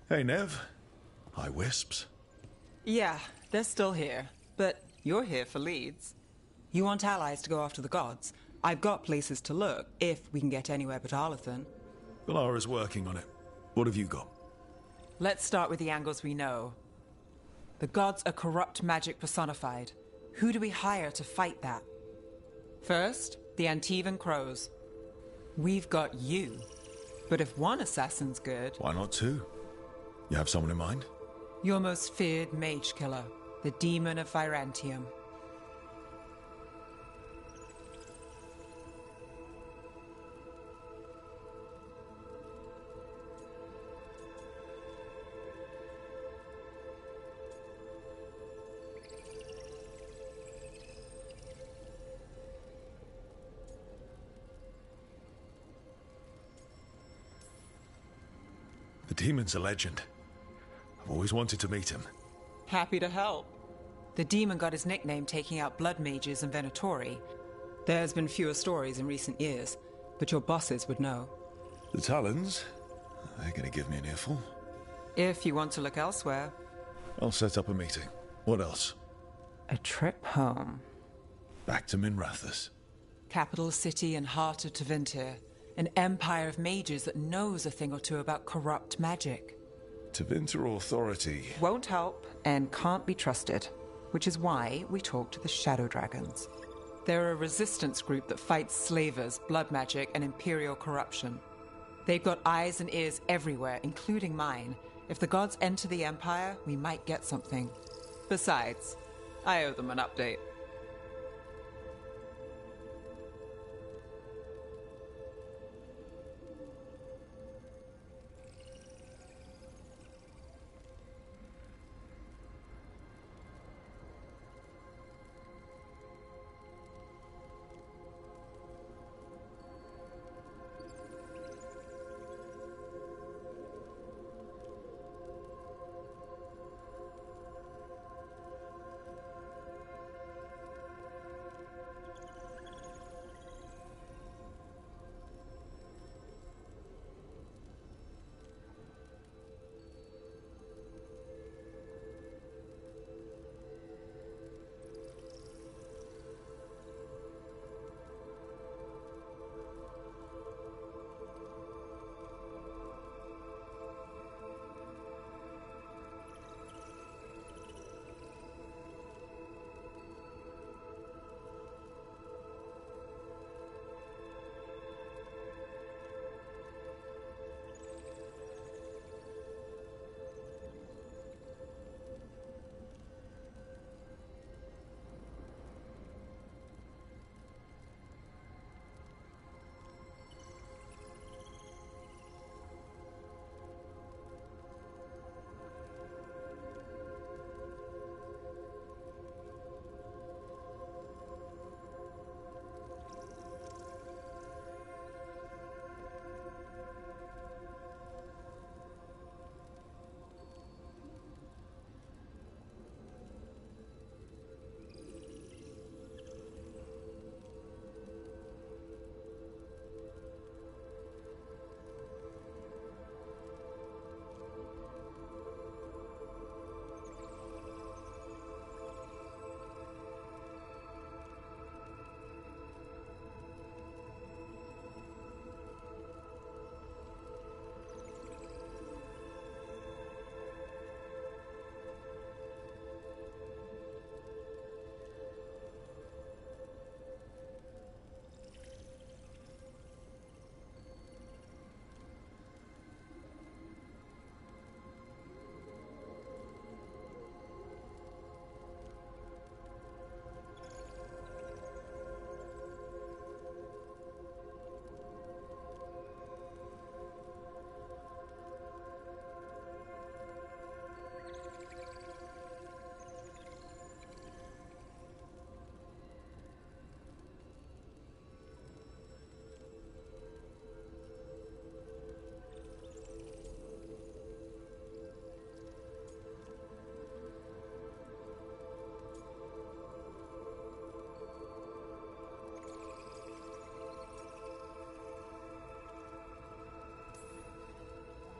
Hey, Nev. Hi, Wisps. Yeah, they're still here. But you're here for leads. You want allies to go after the gods? I've got places to look, if we can get anywhere but Arlathan. Valara's working on it. What have you got? Let's start with the angles we know. The gods are corrupt magic personified. Who do we hire to fight that? First, the Antivan Crows. We've got you. But if one assassin's good... Why not two? You have someone in mind? Your most feared mage killer, the Demon of Virantium. The demon's a legend. I've always wanted to meet him. Happy to help. The demon got his nickname taking out blood mages and Venatori. There's been fewer stories in recent years, but your bosses would know. The Talons? They're gonna give me an earful. If you want to look elsewhere. I'll set up a meeting. What else? A trip home. Back to Minrathous. Capital city and heart of Tevinter. An empire of mages that knows a thing or two about corrupt magic. Tevinter authority. Won't help and can't be trusted, which is why we talk to the Shadow Dragons. They're a resistance group that fights slavers, blood magic, and imperial corruption. They've got eyes and ears everywhere, including mine. If the gods enter the empire, we might get something. Besides, I owe them an update.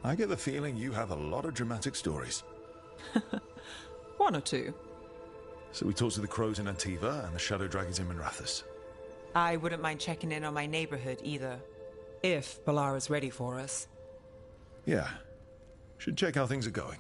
I get the feeling you have a lot of dramatic stories. One or two. So we talked to the crows in Antiva and the shadow dragons in Minrathous. I wouldn't mind checking in on my neighborhood either, if Balara's ready for us. Yeah. Should check how things are going.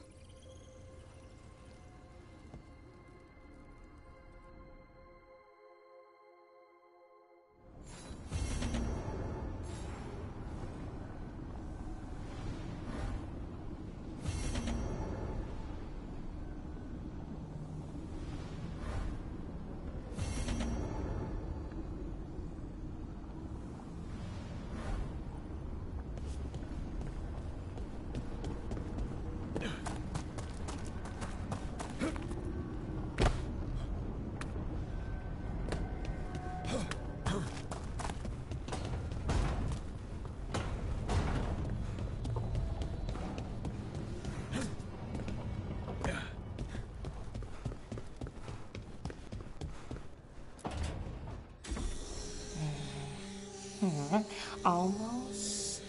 Almost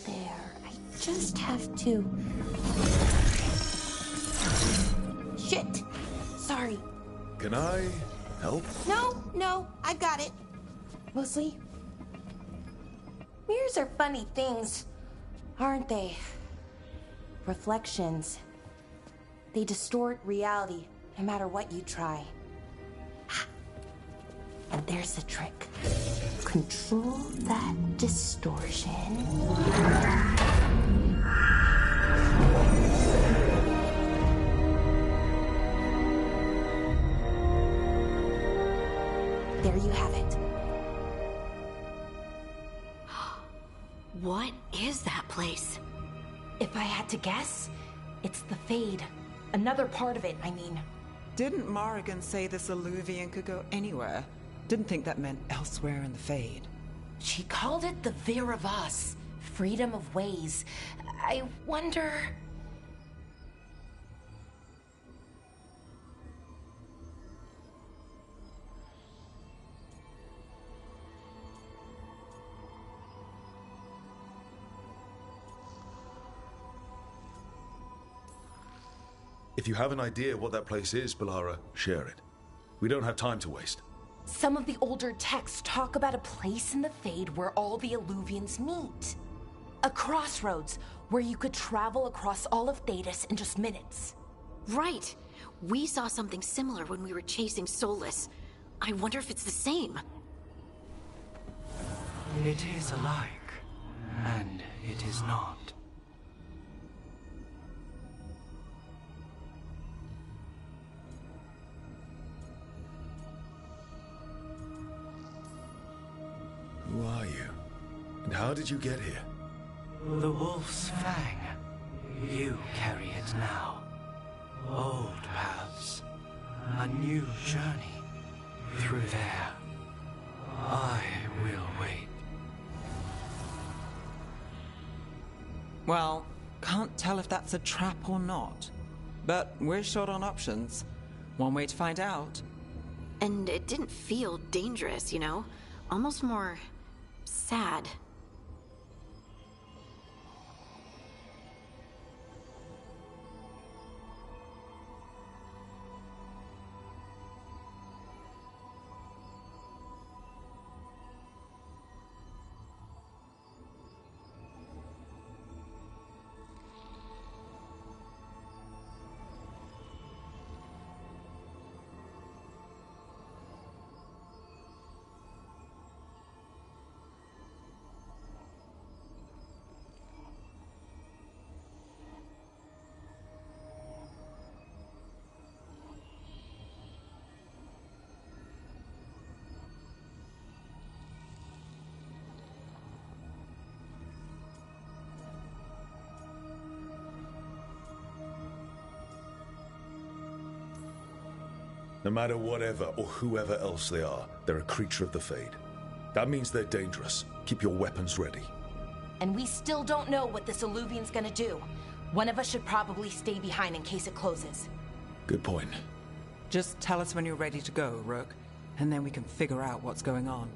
there. I just have to... Shit! Sorry. Can I help? No, I've got it. Mostly. Mirrors are funny things, aren't they? Reflections. They distort reality, no matter what you try. And there's the trick. Control that distortion. There you have it. What is that place? If I had to guess, it's the Fade. Another part of it, I mean. Didn't Morrigan say this Illuvian could go anywhere? Didn't think that meant elsewhere in the Fade. She called it the Vir of Us, freedom of ways. I wonder... If you have an idea what that place is, Balara, share it. We don't have time to waste. Some of the older texts talk about a place in the Fade where all the Illuvians meet. A crossroads where you could travel across all of Thedas in just minutes. Right. We saw something similar when we were chasing Solus. I wonder if it's the same. It is alike, and it is not. Who are you? And how did you get here? The Wolf's Fang. You carry it now. Old paths. A new journey. Through there. I will wait. Well, can't tell if that's a trap or not. But we're short on options. One way to find out. And it didn't feel dangerous, you know? Almost more... sad. No matter whatever or whoever else they are, they're a creature of the Fade. That means they're dangerous. Keep your weapons ready. And we still don't know what this Illuvian's gonna do. One of us should probably stay behind in case it closes. Good point. Just tell us when you're ready to go, Rook, and then we can figure out what's going on.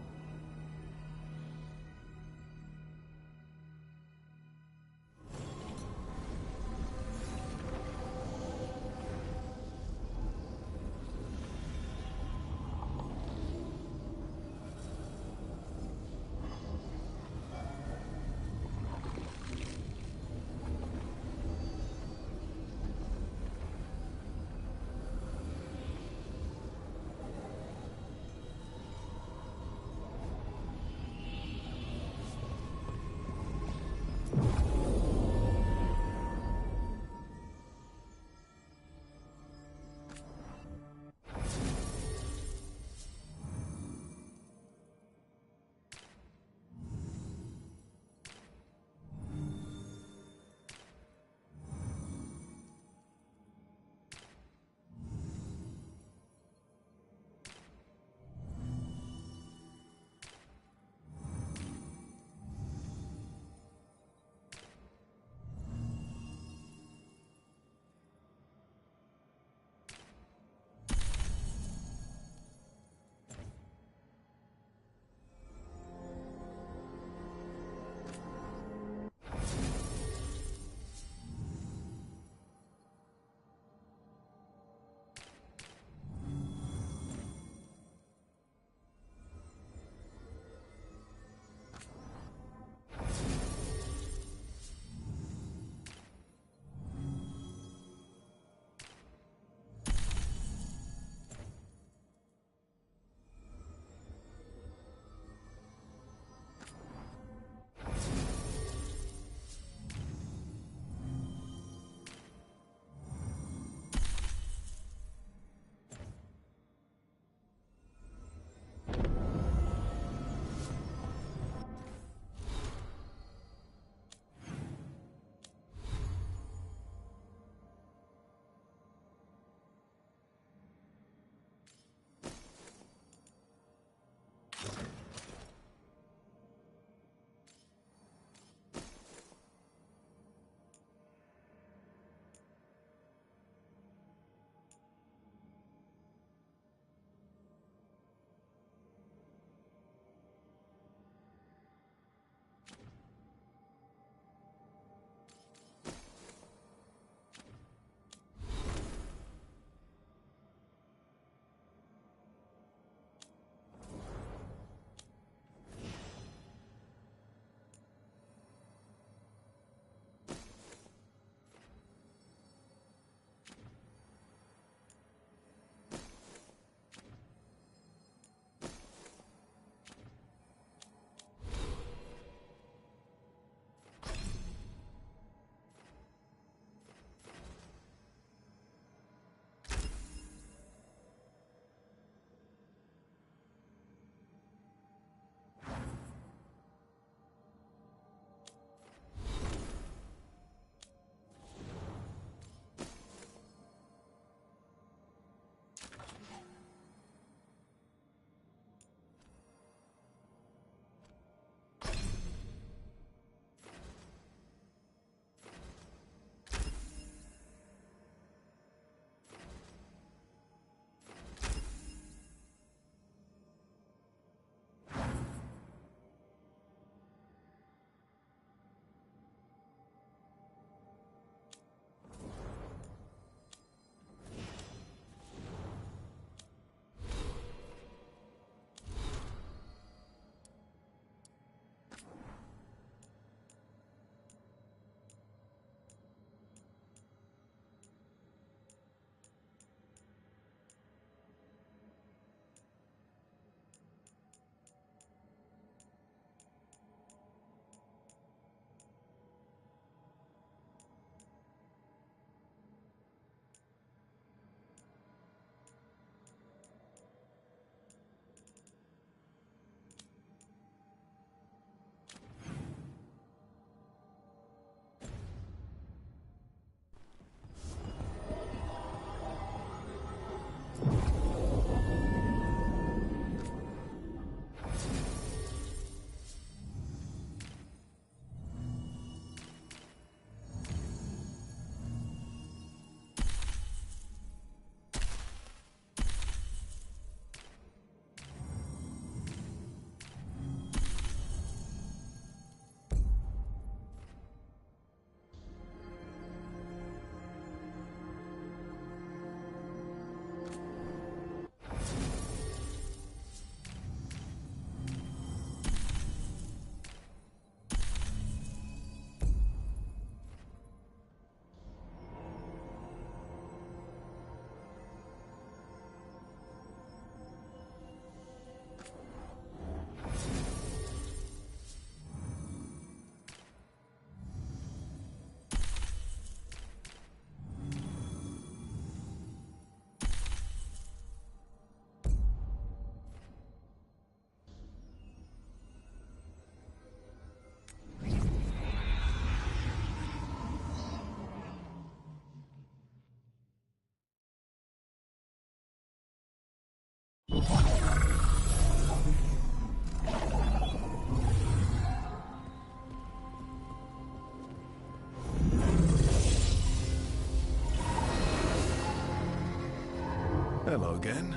Hello again.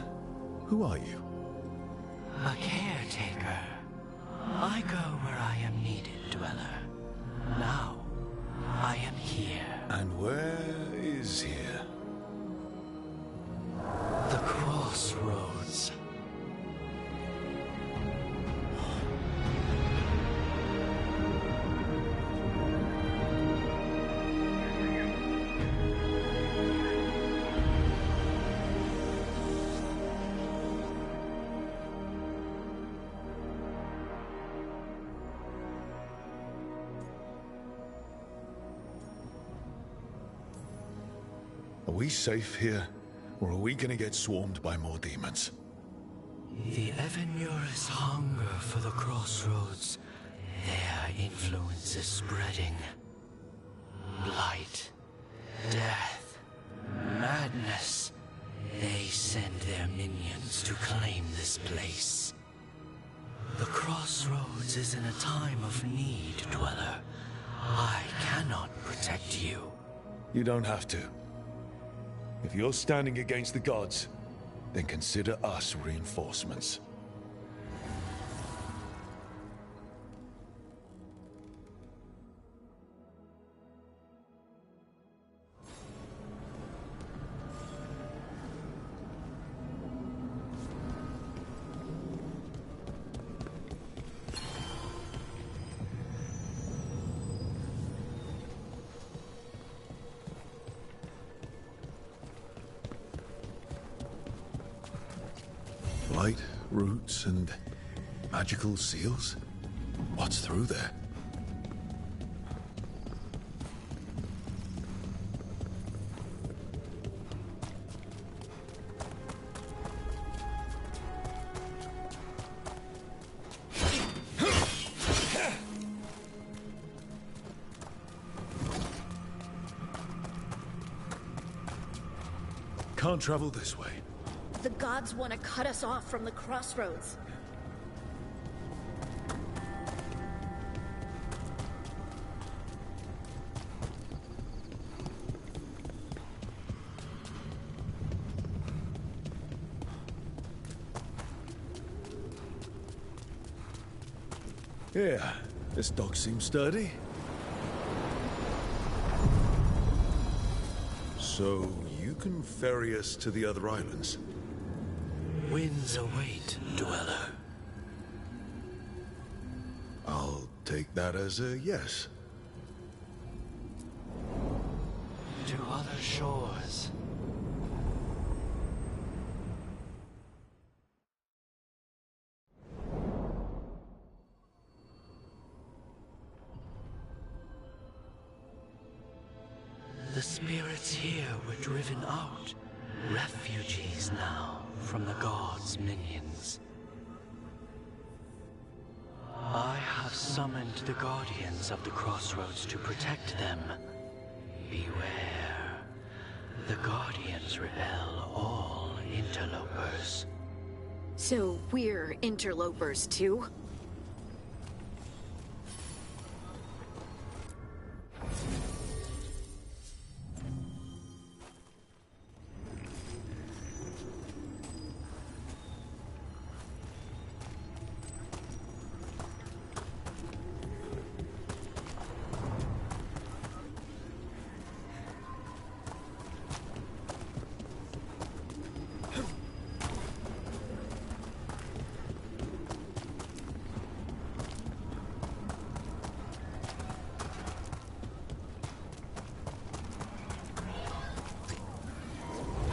Who are you? A caretaker. I go where I am needed, Dweller. Now, I am here. And where is here? The crossroads. Are we safe here, or are we gonna get swarmed by more demons? The Evenurus hunger for the crossroads. Their influence is spreading. Blight, death, madness. They send their minions to claim this place. The crossroads is in a time of need, Dweller. I cannot protect you. You don't have to. If you're standing against the gods, then consider us reinforcements. Blight, roots, and magical seals? What's through there? Can't travel this way. The gods want to cut us off from the crossroads. Yeah, this dog seems sturdy. So, you can ferry us to the other islands? Winds await, Dweller. I'll take that as a yes. To other shores. The spirits here were driven out. Refugees now from the gods' minions. I have summoned the guardians of the crossroads to protect them. Beware. The guardians repel all interlopers. So we're interlopers too?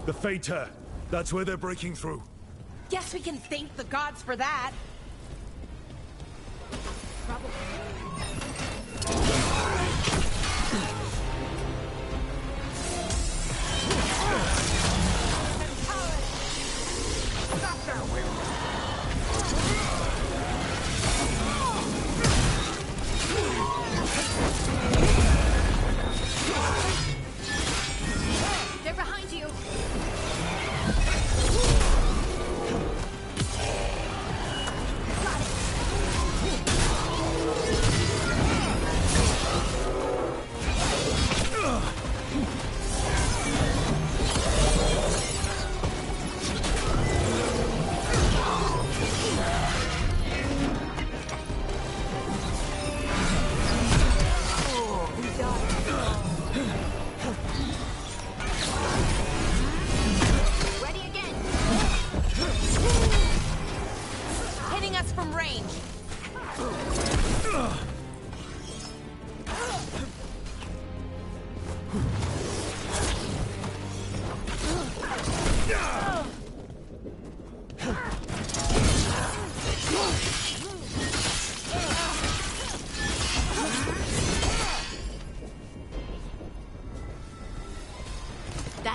The Fater! That's where they're breaking through. Guess we can thank the gods for that. They're behind you.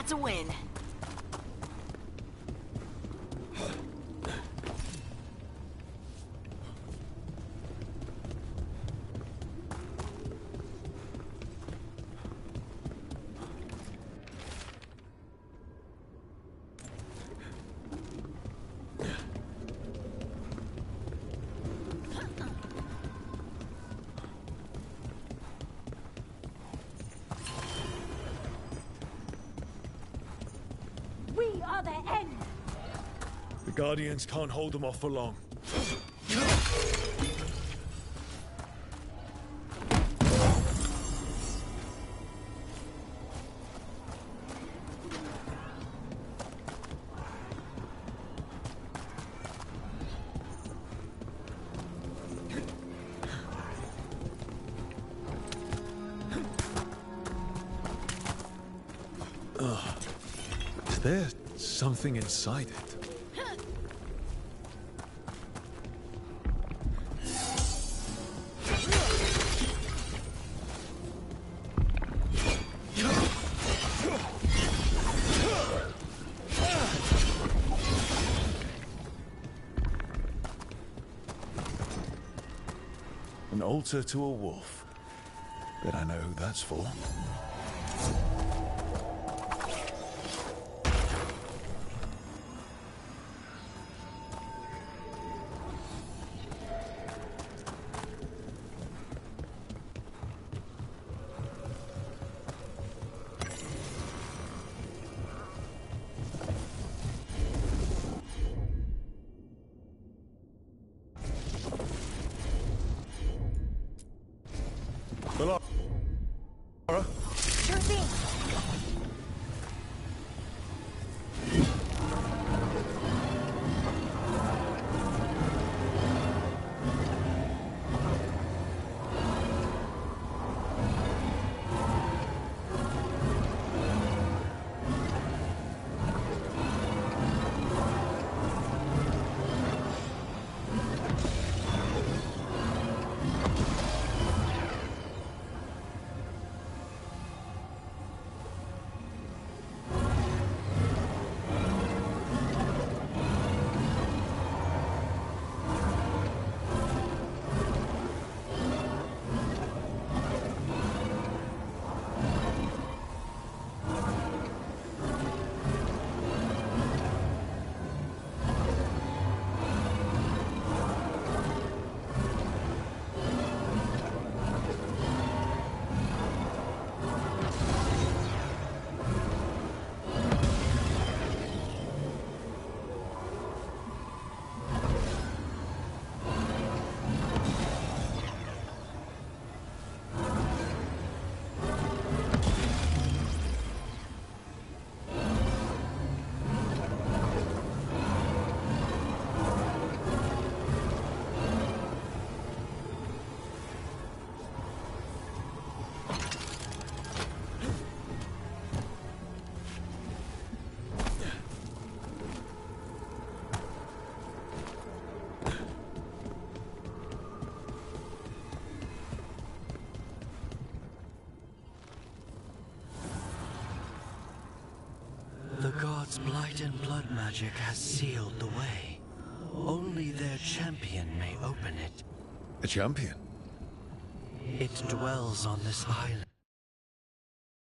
That's a win. We are the end! The Guardians can't hold them off for long. Is there something inside it? An altar to a wolf. Bet I know who that's for. Laura? Sure thing. The gods' blight and blood magic has sealed the way. Only their champion may open it. A champion? It dwells on this island.